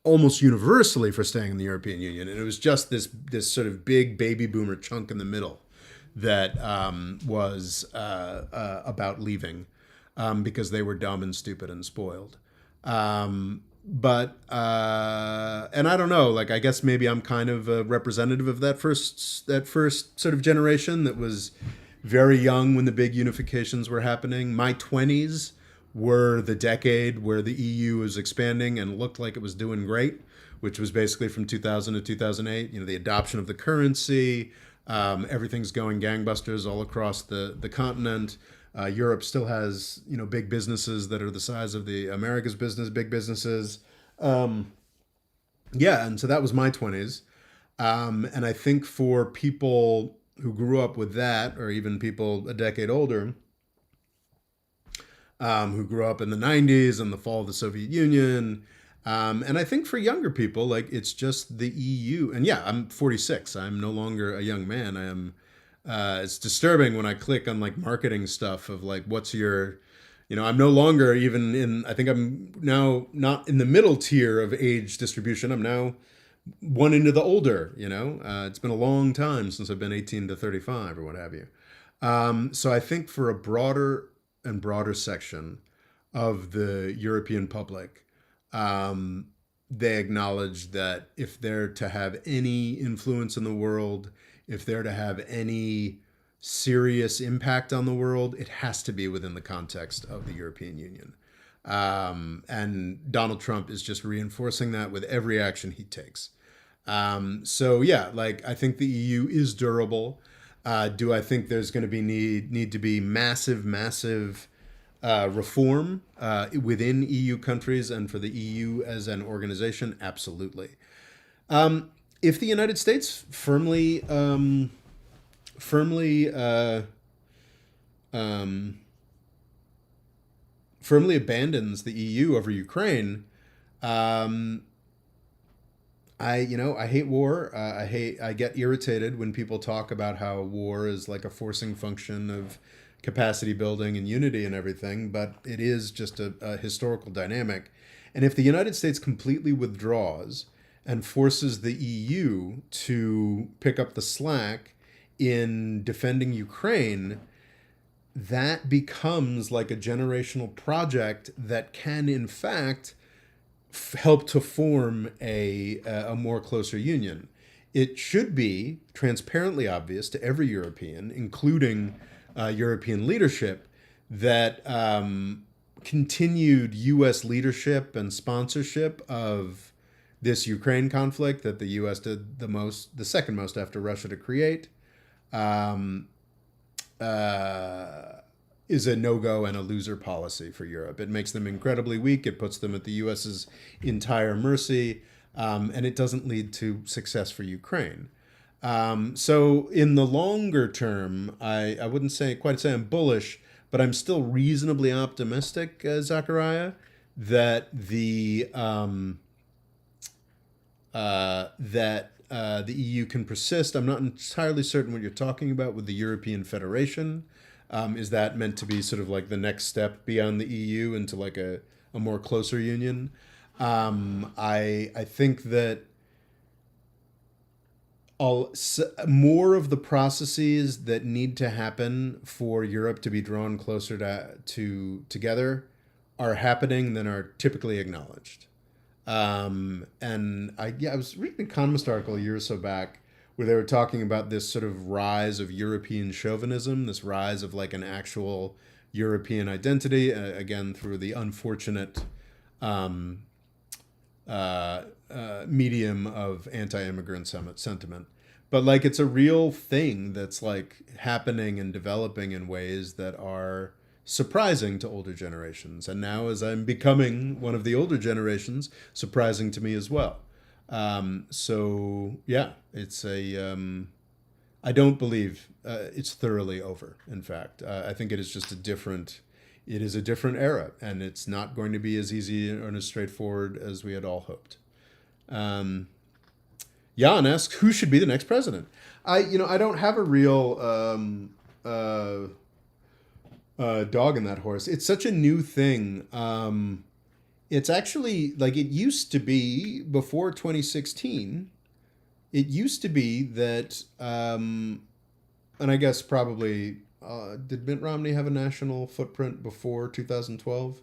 almost universally for staying in the European Union. And it was just this sort of big baby boomer chunk in the middle that was about leaving because they were dumb and stupid and spoiled. But and I don't know, like, I guess maybe I'm kind of a representative of that first sort of generation that was very young when the big unifications were happening. My 20s were the decade where the EU was expanding and looked like it was doing great, which was basically from 2000 to 2008. The adoption of the currency, everything's going gangbusters all across the continent. Europe still has, big businesses that are the size of the America's big businesses. And so that was my 20s. And I think for people who grew up with that, or even people a decade older, who grew up in the 90s and the fall of the Soviet Union, and I think for younger people, like, it's just the EU. And yeah, I'm 46. I'm no longer a young man. I am. It's disturbing when I click on like marketing stuff of like, what's your, I'm no longer even in, I think I'm now not in the middle tier of age distribution. I'm now one into the older, it's been a long time since I've been 18 to 35 or what have you. So I think for a broader and broader section of the European public, they acknowledge that if they're to have any influence in the world, if they're to have any serious impact on the world, it has to be within the context of the European Union. And Donald Trump is just reinforcing that with every action he takes. So yeah, like, I think the EU is durable. Do I think there's going to be need to be massive reform within EU countries and for the EU as an organization, absolutely. If the United States firmly um, firmly abandons the EU over Ukraine, um, I hate war. I get irritated when people talk about how war is like a forcing function of capacity building and unity and everything, but it is just a historical dynamic. And if the United States completely withdraws and forces the EU to pick up the slack in defending Ukraine, that becomes like a generational project that can, in fact, help to form a more closer union. It should be transparently obvious to every European, including European leadership, that continued U.S. leadership and sponsorship of this Ukraine conflict that the U.S. did the second most after Russia to create, um, is a no-go and a loser policy for Europe. It makes them incredibly weak. It puts them at the U.S.'s entire mercy, and it doesn't lead to success for Ukraine. So in the longer term, I wouldn't quite say I'm bullish, but I'm still reasonably optimistic, Zachariah, that the EU can persist. I'm not entirely certain what you're talking about with the European Federation. Is that meant to be sort of like the next step beyond the EU into like a more closer union? I think that more of the processes that need to happen for Europe to be drawn closer together are happening than are typically acknowledged. I was reading an Economist article a year or so back where they were talking about this sort of rise of European chauvinism, this rise of like an actual European identity, again, through the unfortunate um, medium of anti-immigrant sentiment. But like it's a real thing that's like happening and developing in ways that are surprising to older generations. And now, as I'm becoming one of the older generations, surprising to me as well. So yeah, it's I don't believe it's thoroughly over. In fact, I think it is just it is a different era, and it's not going to be as easy and as straightforward as we had all hoped. Um, Jan asks, who should be the next president? I don't have a real dog in that horse. It's such a new thing. It's actually like it used to be before 2016. It used to be that, and I guess probably, did Mitt Romney have a national footprint before 2012?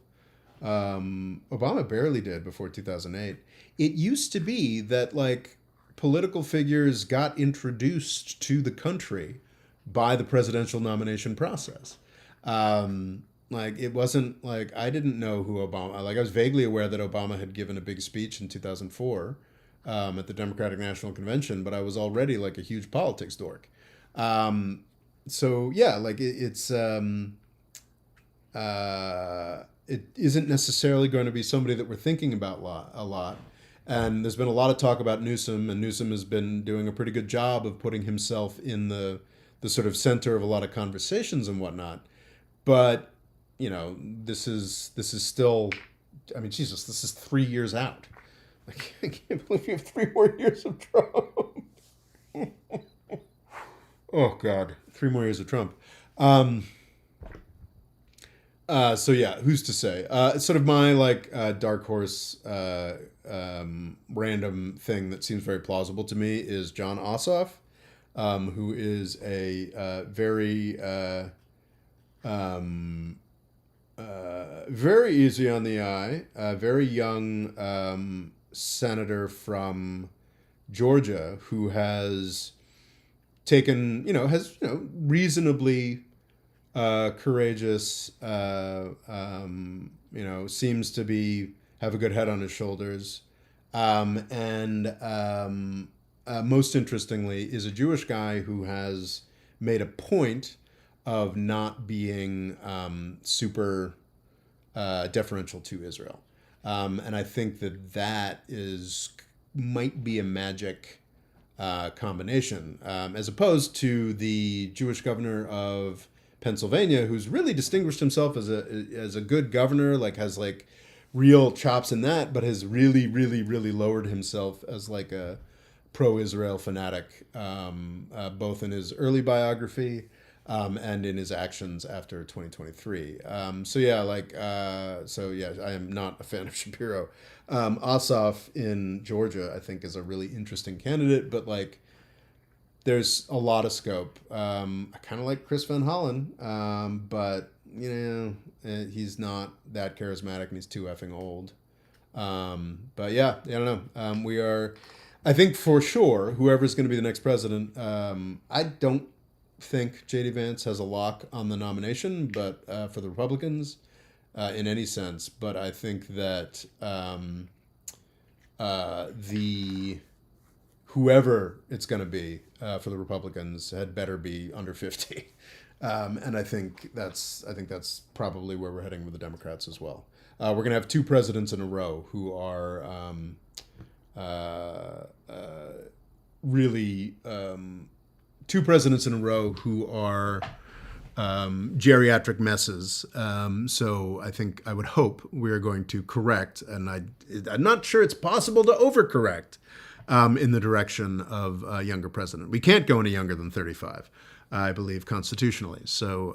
Obama barely did before 2008. It used to be that like political figures got introduced to the country by the presidential nomination process. Like it wasn't like I didn't know who Obama. Like I was vaguely aware that Obama had given a big speech in 2004 at the Democratic National Convention, but I was already like a huge politics dork. So yeah, like it isn't necessarily going to be somebody that we're thinking about a lot. And there's been a lot of talk about Newsom, and Newsom has been doing a pretty good job of putting himself in the sort of center of a lot of conversations and whatnot. But this is still, I mean, Jesus, this is 3 years out. I can't believe you have 3 more years of Trump. Oh God, 3 more years of Trump. So yeah, who's to say? Sort of my like dark horse, random thing that seems very plausible to me is John Ossoff, who is a very easy on the eye, very young senator from Georgia who has taken, reasonably courageous, seems to have a good head on his shoulders. And most interestingly, is a Jewish guy who has made a point of not being super deferential to Israel. And I think that might be a magic combination, as opposed to the Jewish governor of Pennsylvania, who's really distinguished himself as a good governor, like has like real chops in that, but has really, really, really lowered himself as like a pro-Israel fanatic, both in his early biography and in his actions after 2023. I am not a fan of Shapiro. Ossoff in Georgia, I think, is a really interesting candidate, but like, there's a lot of scope. I kind of like Chris Van Hollen, but he's not that charismatic and he's too effing old. But yeah, I don't know. I think for sure, whoever's going to be the next president, I don't think J.D. Vance has a lock on the nomination, but for the Republicans, in any sense. But I think that whoever it's going to be for the Republicans had better be under 50. And I think that's probably where we're heading with the Democrats as well. We're going to have two presidents in a row who are geriatric messes. So I would hope we're going to correct, and I'm not sure it's possible to overcorrect in the direction of a younger president. We can't go any younger than 35, I believe, constitutionally. So,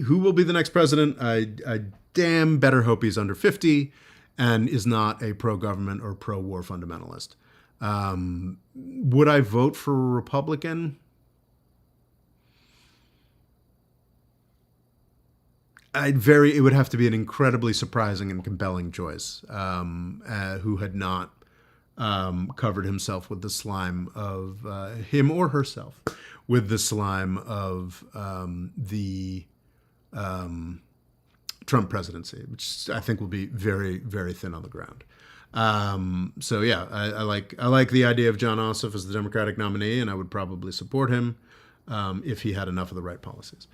who will be the next president? I damn better hope he's under 50 and is not a pro-government or pro-war fundamentalist. Would I vote for a Republican? It would have to be an incredibly surprising and compelling choice, who had not covered himself with the slime of him or herself with the slime of the Trump presidency, which I think will be very, very thin on the ground. I like the idea of John Ossoff as the Democratic nominee, and I would probably support him if he had enough of the right policies.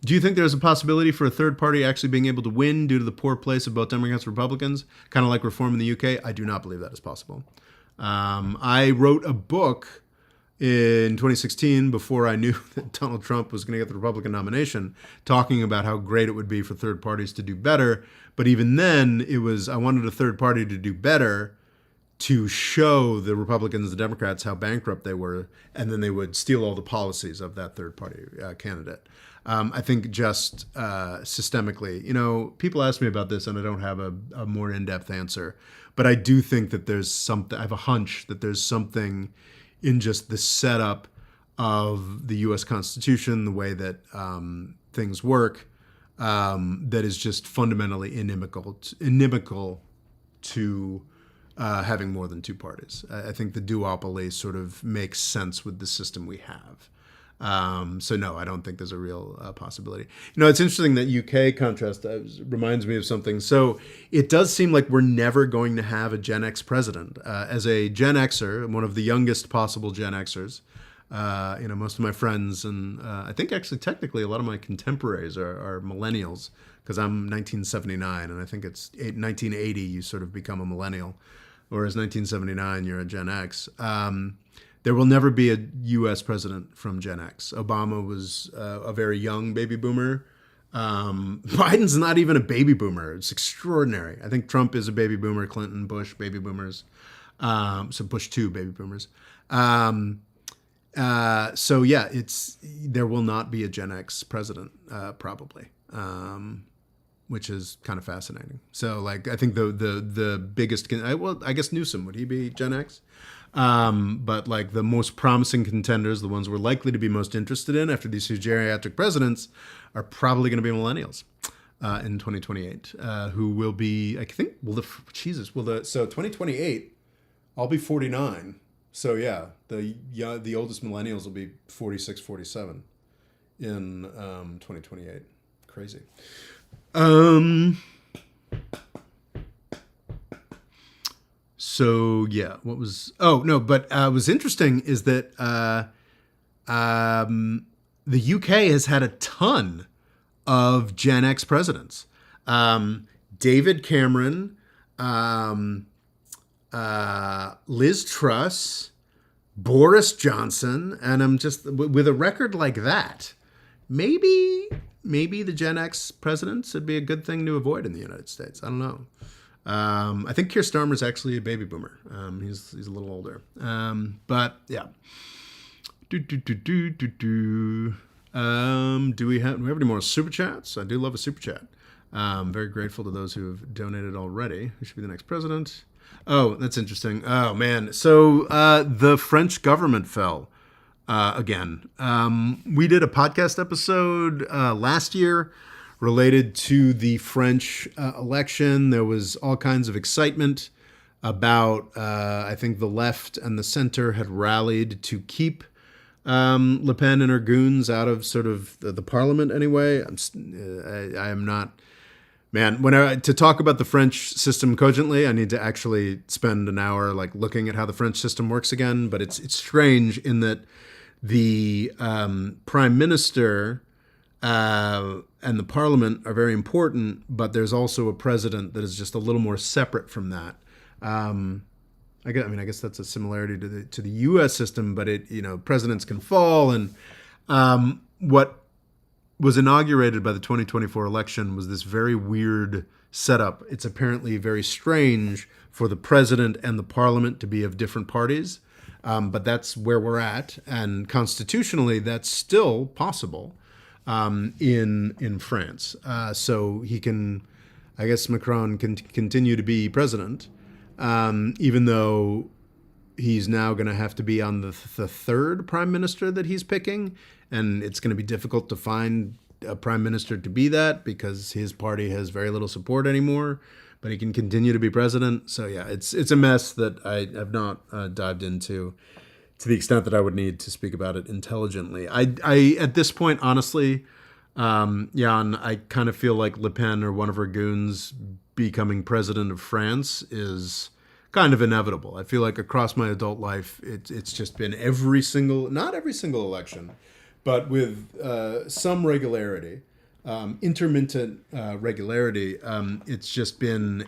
Do you think there's a possibility for a third party actually being able to win due to the poor place of both Democrats and Republicans, kind of like reform in the UK? I do not believe that is possible. I wrote a book in 2016, before I knew that Donald Trump was going to get the Republican nomination, talking about how great it would be for third parties to do better. But even then, I wanted a third party to do better to show the Republicans and the Democrats how bankrupt they were, and then they would steal all the policies of that third party candidate. I think just systemically, people ask me about this and I don't have a more in-depth answer, but I do think that there's something, I have a hunch that there's something in just the setup of the U.S. Constitution, the way that things work, that is just fundamentally inimical to having more than two parties. I think the duopoly sort of makes sense with the system we have. So no, I don't think there's a real possibility. It's interesting that UK contrast reminds me of something. So it does seem like we're never going to have a Gen X president. As a Gen Xer, one of the youngest possible Gen Xers, most of my friends and I think actually technically a lot of my contemporaries are millennials, because I'm 1979 and I think it's 1980 you sort of become a millennial, whereas 1979 you're a Gen X. There will never be a U.S. president from Gen X. Obama was a very young baby boomer. Biden's not even a baby boomer. It's extraordinary. I think Trump is a baby boomer, Clinton, Bush, baby boomers. So Bush too, baby boomers. There will not be a Gen X president, probably, which is kind of fascinating. So I think the biggest, I guess Newsom, would he be Gen X? But the most promising contenders, the ones we're likely to be most interested in after these two geriatric presidents, are probably going to be millennials in 2028, who will be, I think, so 2028, I'll be 49. So yeah, the oldest millennials will be 46, 47 in 2028. Crazy. So yeah, what was interesting is that the UK has had a ton of Gen X presidents. David Cameron, um, Liz Truss, Boris Johnson, and I'm just with a record like that, maybe the Gen X presidents would be a good thing to avoid in the United States. I don't know. I think Keir Starmer's actually a baby boomer. He's a little older. But yeah. Do we have any more super chats? I do love a super chat. Very grateful to those who have donated already. Who should be the next president? Oh, that's interesting. Oh man, so the French government fell again. We did a podcast episode last year related to the French election. There was all kinds of excitement about, I think the left and the center had rallied to keep Le Pen and her goons out of sort of the parliament anyway. I am not, man, to talk about the French system cogently, I need to actually spend an hour like looking at how the French system works again. But it's strange in that the prime minister and the parliament are very important, but there's also a president that is just a little more separate from that. I guess that's a similarity to the U.S. system, but presidents can fall, and what was inaugurated by the 2024 election was this very weird setup. It's apparently very strange for the president and the parliament to be of different parties, but that's where we're at, and constitutionally, that's still possible in France. So he can, I guess, Macron can continue to be president. Even though he's now going to have to be on the third prime minister that he's picking, and it's going to be difficult to find a prime minister to be that because his party has very little support anymore, but he can continue to be president. So yeah, it's a mess that I have not dived into to the extent that I would need to speak about it intelligently. I at this point, honestly, Jan, I kind of feel like Le Pen or one of her goons becoming president of France is kind of inevitable. I feel like across my adult life, it's just been not every single election, but with some regularity, intermittent regularity. It's just been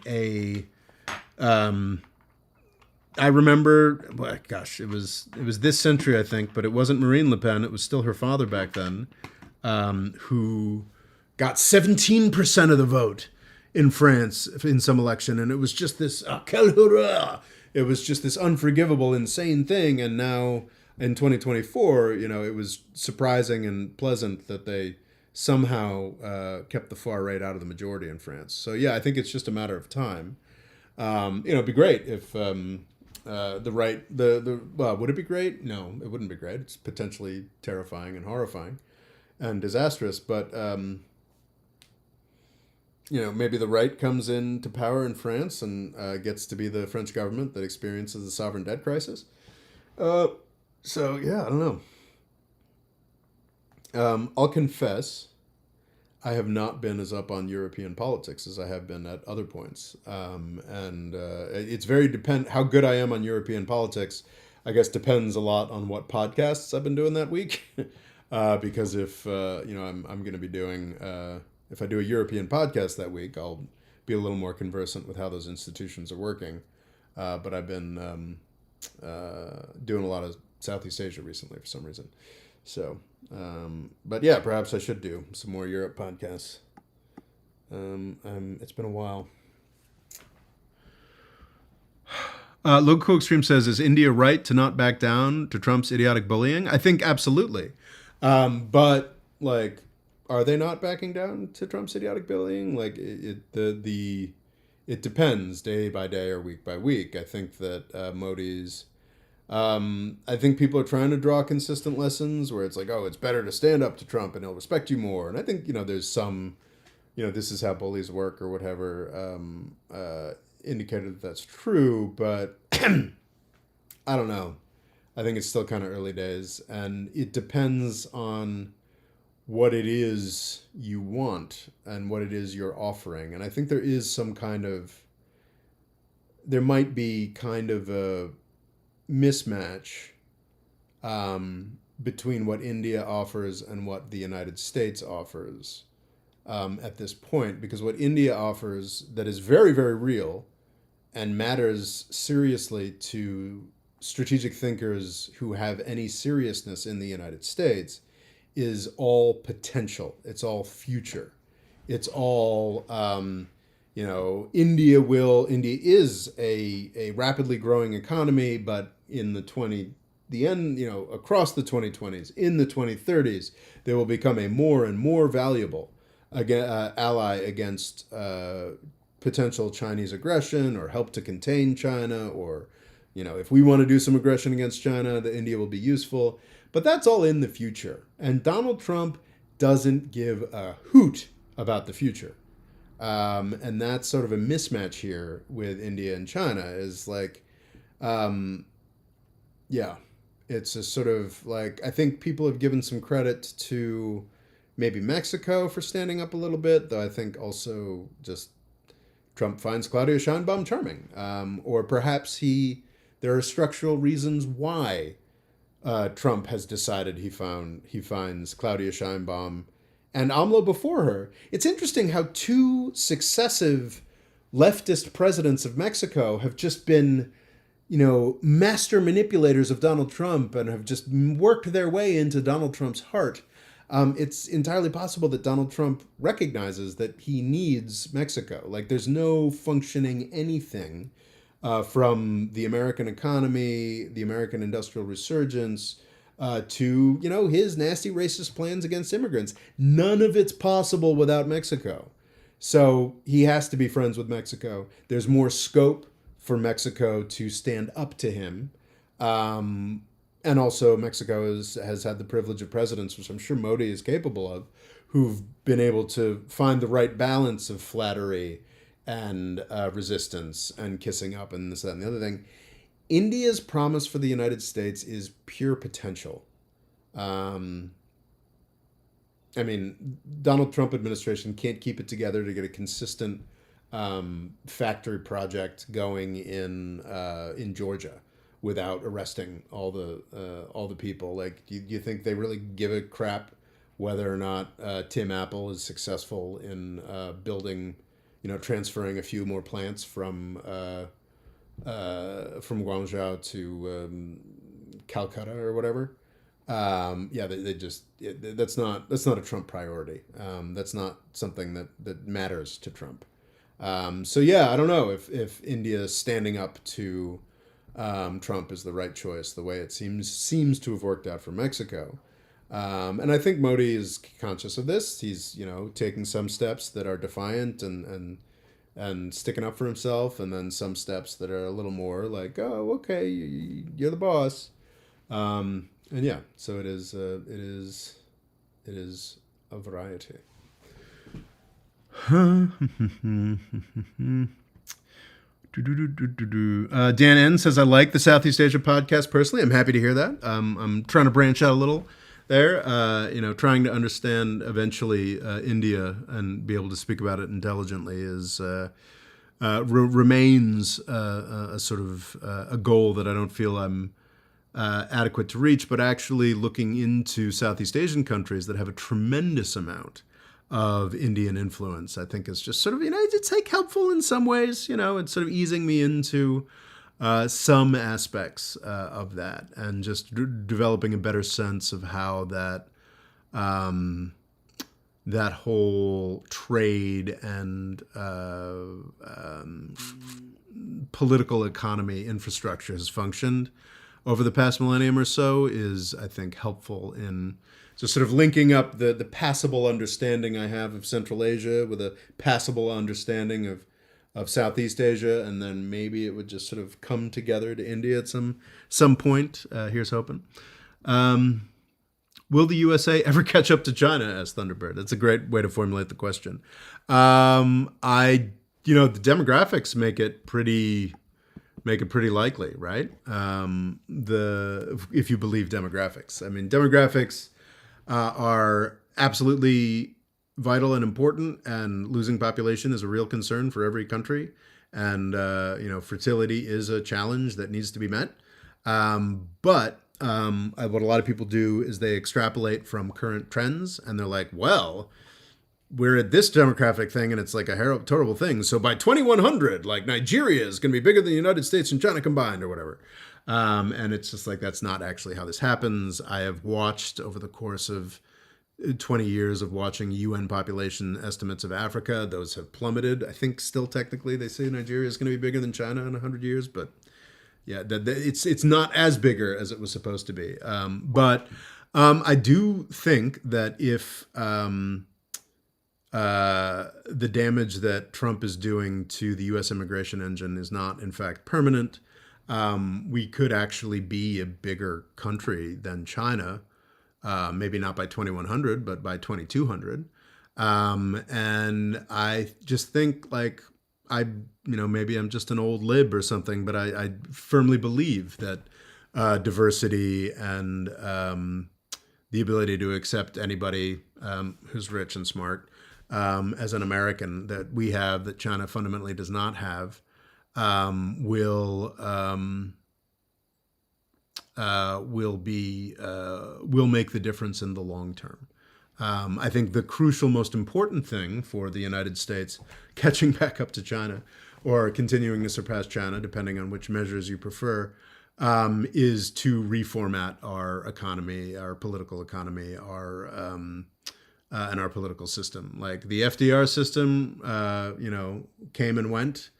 I remember, well, gosh, it was this century, I think, but it wasn't Marine Le Pen. It was still her father back then, who got 17% of the vote in France in some election, and it was just this it was just this unforgivable, insane thing. And now in 2024, it was surprising and pleasant that they somehow kept the far right out of the majority in France. So yeah, I think it's just a matter of time. It'd be great if the right well, would it be great? No, it wouldn't be great. It's potentially terrifying and horrifying and disastrous, but maybe the right comes into power in France and gets to be the French government that experiences the sovereign debt crisis. So yeah, I don't know. I'll confess, I have not been as up on European politics as I have been at other points, and it's very how good I am on European politics. I guess depends a lot on what podcasts I've been doing that week, because if I'm going to be doing. If I do a European podcast that week, I'll be a little more conversant with how those institutions are working. But I've been doing a lot of Southeast Asia recently for some reason. So, but yeah, perhaps I should do some more Europe podcasts. It's been a while. Local Extreme says, is India right to not back down to Trump's idiotic bullying? I think absolutely. But like, are they not backing down to Trump's idiotic bullying? Like it depends day by day or week by week. I think that Modi's. I think people are trying to draw consistent lessons where it's like, oh, it's better to stand up to Trump and he'll respect you more. And I think there's some, this is how bullies work or whatever indicated that that's true. But I don't know. I think it's still kind of early days, and it depends on what it is you want and what it is you're offering. And I think there might be kind of a mismatch between what India offers and what the United States offers at this point, because what India offers that is very, very real and matters seriously to strategic thinkers who have any seriousness in the United States is all potential. It's all future. It's all, India is a rapidly growing economy, but in across the 2020s, in the 2030s, they will become a more and more valuable ally against potential Chinese aggression or help to contain China, or, if we want to do some aggression against China, that India will be useful. But that's all in the future. And Donald Trump doesn't give a hoot about the future. And that's sort of a mismatch here with India and China is like, it's a sort of like, I think people have given some credit to maybe Mexico for standing up a little bit, though I think also just Trump finds Claudia Sheinbaum charming. Or perhaps there are structural reasons why Trump has decided he finds Claudia Sheinbaum and AMLO before her. It's interesting how two successive leftist presidents of Mexico have just been, master manipulators of Donald Trump and have just worked their way into Donald Trump's heart. It's entirely possible that Donald Trump recognizes that he needs Mexico. Like, there's no functioning anything from the American economy, the American industrial resurgence, to, his nasty racist plans against immigrants. None of it's possible without Mexico. So he has to be friends with Mexico. There's more scope for Mexico to stand up to him. And also Mexico has had the privilege of presidents, which I'm sure Modi is capable of, who've been able to find the right balance of flattery and resistance and kissing up and this, that, and the other thing. India's promise for the United States is pure potential. Donald Trump administration can't keep it together to get a consistent factory project going in Georgia without arresting all the people. Like, do you think they really give a crap whether or not Tim Apple is successful in building, transferring a few more plants from Guangzhou to Calcutta or whatever? That's not a Trump priority. That's not something that matters to Trump. I don't know if India standing up to Trump is the right choice, the way it seems to have worked out for Mexico. And I think Modi is conscious of this. He's, taking some steps that are defiant and sticking up for himself, and then some steps that are a little more like, oh, okay, you're the boss. So it is a variety. Dan N says, I like the Southeast Asia podcast personally. I'm happy to hear that. I'm trying to branch out a little there, trying to understand eventually India and be able to speak about it intelligently remains a sort of a goal that I don't feel I'm adequate to reach, but actually looking into Southeast Asian countries that have a tremendous amount of Indian influence, I think is just sort of, it's like helpful in some ways, it's sort of easing me into some aspects of that, and just developing a better sense of how that that whole trade and political economy infrastructure has functioned over the past millennium or so is, I think, helpful in just sort of linking up the passable understanding I have of Central Asia with a passable understanding of Southeast Asia, and then maybe it would just sort of come together to India at some point. Here's hoping. Will the USA ever catch up to China? Asked Thunderbird. That's a great way to formulate the question. The demographics make it pretty likely, right? If you believe demographics. I mean, demographics are absolutely vital and important, and losing population is a real concern for every country. And, fertility is a challenge that needs to be met. But what a lot of people do is they extrapolate from current trends, and they're like, well, we're at this demographic thing, and it's like a terrible thing. So by 2100, like Nigeria is going to be bigger than the United States and China combined, or whatever. And it's just like that's not actually how this happens. I have watched over the course of 20 years of watching UN population estimates of Africa. Those have plummeted. I think still technically they say Nigeria is going to be bigger than China in 100 years, but yeah, it's not as bigger as it was supposed to be. But I do think that if the damage that Trump is doing to the U.S. immigration engine is not, in fact, permanent, we could actually be a bigger country than China. Maybe not by 2100, but by 2200. And I just think maybe I'm just an old lib or something, but I firmly believe that diversity and the ability to accept anybody who's rich and smart as an American that we have, that China fundamentally does not have, will make the difference in the long term. I think the crucial, most important thing for the United States catching back up to China, or continuing to surpass China, depending on which measures you prefer, is to reformat our economy, our political economy, and our political system. Like the FDR system, came and went.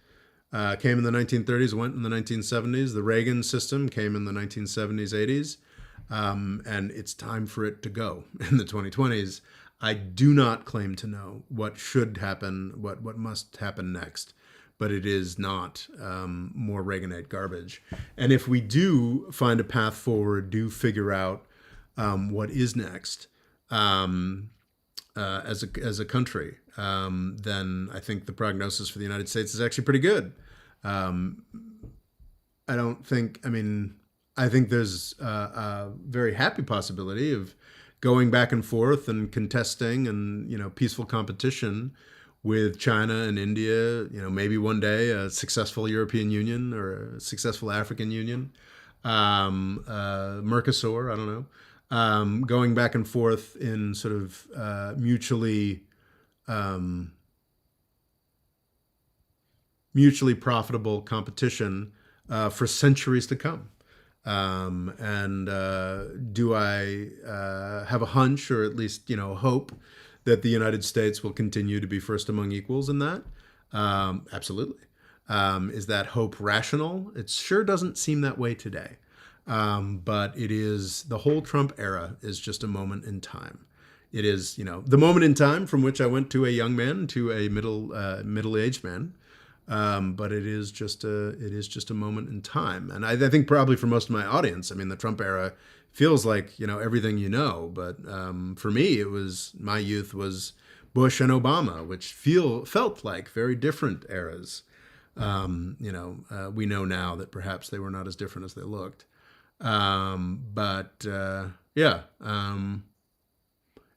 Came in the 1930s, went in the 1970s. The Reagan system came in the 1970s, 80s. And it's time for it to go in the 2020s. I do not claim to know what should happen, what must happen next, but it is not more Reaganite garbage. And if we do find a path forward, do figure out what is next as a country, then I think the prognosis for the United States is actually pretty good. I think there's a very happy possibility of going back and forth and contesting and, peaceful competition with China and India, maybe one day a successful European Union or a successful African Union, Mercosur, I don't know, going back and forth in sort of mutually profitable competition for centuries to come. Do I have a hunch, or at least hope, that the United States will continue to be first among equals in that? Absolutely. Is that hope rational? It sure doesn't seem that way today. But it is, the whole Trump era is just a moment in time. It is, the moment in time from which I went to a young man to a middle-aged man. But it is just a moment in time. And I think probably for most of my audience, the Trump era feels like, everything but for me, my youth was Bush and Obama, which felt like very different eras. We know now that perhaps they were not as different as they looked.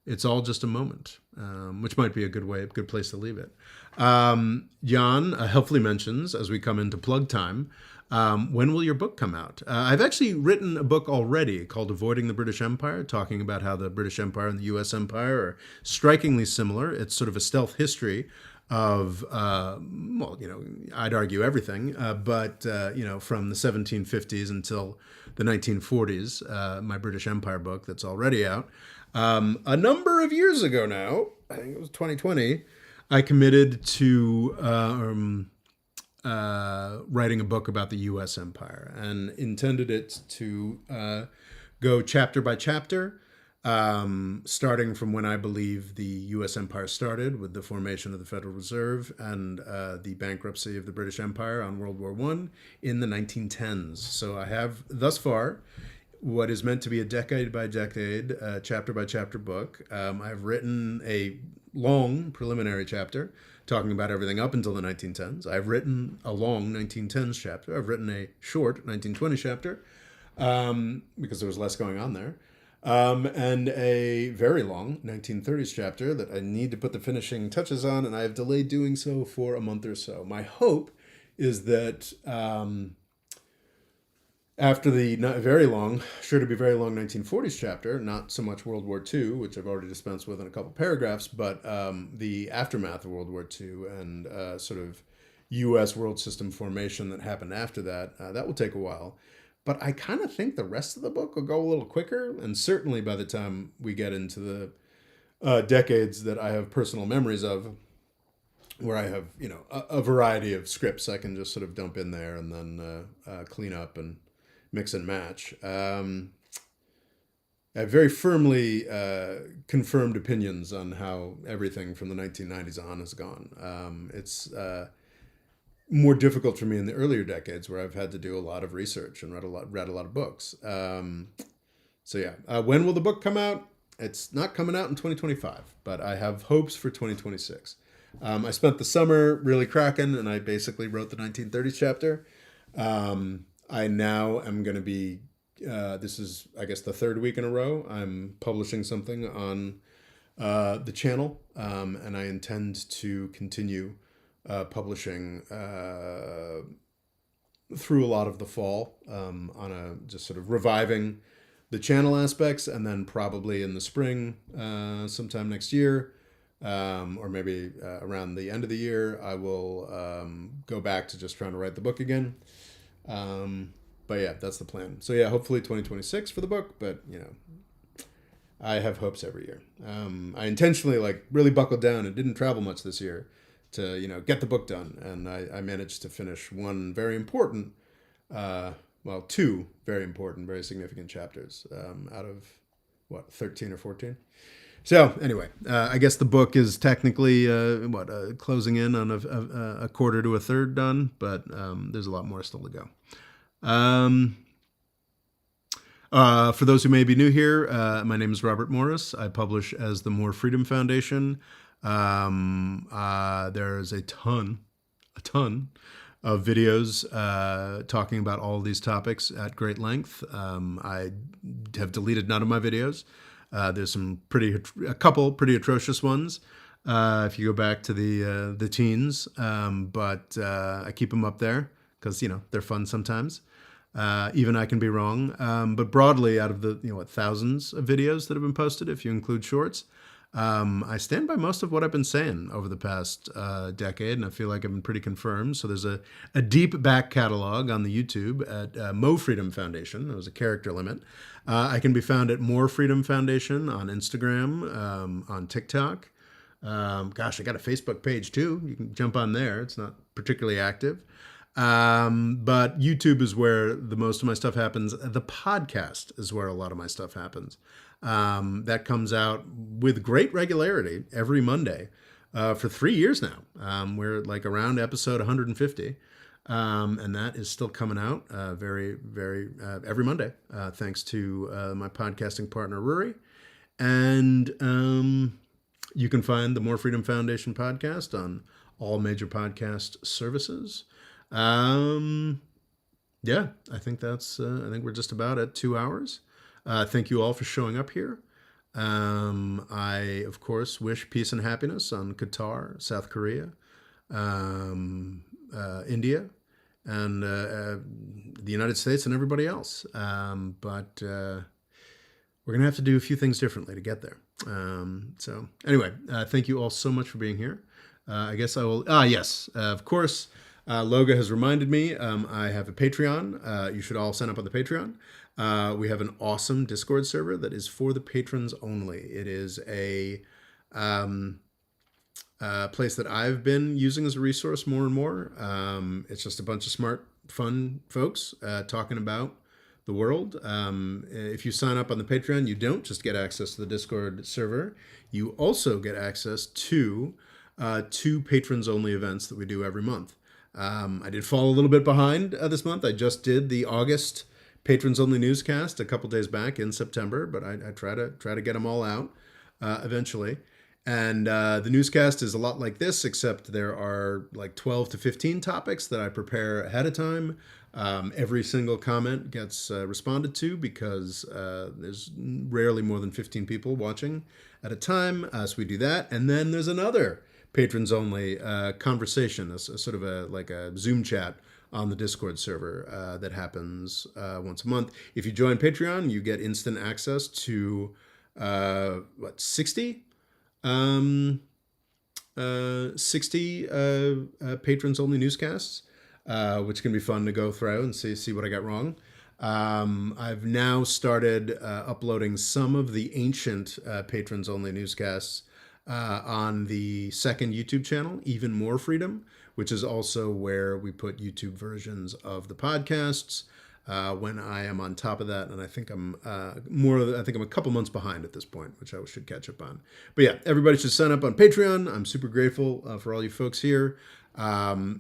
It's all just a moment, which might be a good place to leave it. Jan helpfully mentions, as we come into plug time, when will your book come out? I've actually written a book already called Avoiding the British Empire, talking about how the British Empire and the U.S. Empire are strikingly similar. It's sort of a stealth history of, I'd argue everything, but from the 1750s until the 1940s, my British Empire book that's already out. A number of years ago now, I think it was 2020, I committed to writing a book about the U.S. Empire, and intended it to go chapter by chapter, starting from when I believe the U.S. Empire started, with the formation of the Federal Reserve and the bankruptcy of the British Empire on World War I in the 1910s. So I have thus far what is meant to be a decade by decade, chapter by chapter book. I've written a long preliminary chapter talking about everything up until the 1910s. I've written a long 1910s chapter. I've written a short 1920 chapter because there was less going on there. And a very long 1930s chapter that I need to put the finishing touches on, and I have delayed doing so for a month or so. My hope is that After the not very long, sure to be very long 1940s chapter, not so much World War II, which I've already dispensed with in a couple paragraphs, but the aftermath of World War II and sort of U.S. world system formation that happened after that, that will take a while. But I kind of think the rest of the book will go a little quicker, and certainly by the time we get into the decades that I have personal memories of, where I have a variety of scripts I can just sort of dump in there and then clean up and mix and match. I have very firmly confirmed opinions on how everything from the 1990s on has gone. It's more difficult for me in the earlier decades where I've had to do a lot of research and read a lot of books. So yeah, when will the book come out? It's not coming out in 2025, but I have hopes for 2026. I spent the summer really cracking, and I basically wrote the 1930s chapter. I now am going to be, this is, I guess, the third week in a row, I'm publishing something on the channel, and I intend to continue publishing through a lot of the fall on a just sort of reviving the channel aspects, and then probably in the spring, sometime next year, or maybe around the end of the year, I will go back to just trying to write the book again. But yeah, that's the plan. So yeah, hopefully 2026 for the book, but I have hopes every year. I intentionally really buckled down and didn't travel much this year to, get the book done. And I managed to finish one very important, two very important, very significant chapters out of 13 or 14. So anyway, I guess the book is technically closing in on a quarter to a third done, but there's a lot more still to go. For those who may be new here, my name is Robert Morris. I publish as the More Freedom Foundation. There's a ton of videos talking about all of these topics at great length. I have deleted none of my videos. There's a couple pretty atrocious ones if you go back to the teens, but I keep them up there because they're fun sometimes. Even I can be wrong, but broadly, out of the thousands of videos that have been posted, if you include shorts, I stand by most of what I've been saying over the past decade, and I feel like I've been pretty confirmed. So there's a deep back catalog on the YouTube at Mo Freedom Foundation. There was a character limit. I can be found at More Freedom Foundation on Instagram, on TikTok. Gosh, I got a Facebook page too. You can jump on there. It's not particularly active. But YouTube is where the most of my stuff happens. The podcast is where a lot of my stuff happens. That comes out with great regularity every Monday for 3 years now. We're around episode 150. And that is still coming out very, very every Monday, thanks to my podcasting partner, Rory. And you can find the More Freedom Foundation podcast on all major podcast services. Yeah, I think we're just about at 2 hours. Thank you all for showing up here. I, of course, wish peace and happiness on Qatar, South Korea, India, and the United States and everybody else. But we're going to have to do a few things differently to get there. So anyway, thank you all so much for being here. I guess I will... yes, of course... Loga has reminded me, I have a Patreon. You should all sign up on the Patreon. We have an awesome Discord server that is for the patrons only. It is a place that I've been using as a resource more and more. It's just a bunch of smart, fun folks talking about the world. If you sign up on the Patreon, you don't just get access to the Discord server. You also get access to 2 patrons-only events that we do every month. I did fall a little bit behind this month. I just did the August patrons only newscast a couple days back in September, but I try to get them all out eventually. And the newscast is a lot like this, except there are 12 to 15 topics that I prepare ahead of time. Every single comment gets responded to because there's rarely more than 15 people watching at a time. So we do that. And then there's another patrons only conversation, a sort of a Zoom chat on the Discord server that happens once a month. If you join Patreon, you get instant access to 60 patrons only newscasts, which can be fun to go through and see what I got wrong. I've now started uploading some of the ancient patrons only newscasts on the second YouTube channel, Even More Freedom, which is also where we put YouTube versions of the podcasts when I am on top of that. And I think I'm I think I'm a couple months behind at this point, which I should catch up on. But yeah, everybody should sign up on Patreon. I'm super grateful for all you folks here.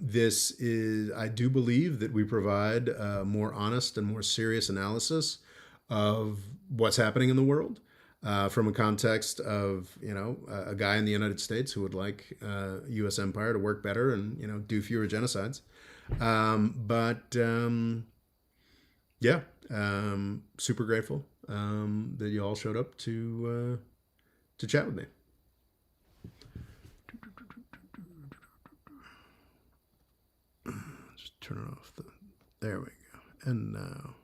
This is, I do believe that we provide a more honest and more serious analysis of what's happening in the world from a context of, a guy in the United States who would like U.S. empire to work better and, do fewer genocides. Yeah, super grateful that you all showed up to chat with me. Just turn it off. There we go. And now,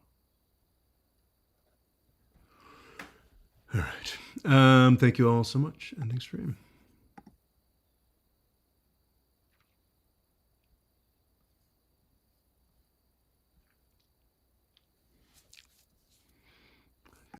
all right. Thank you all so much. Ending stream.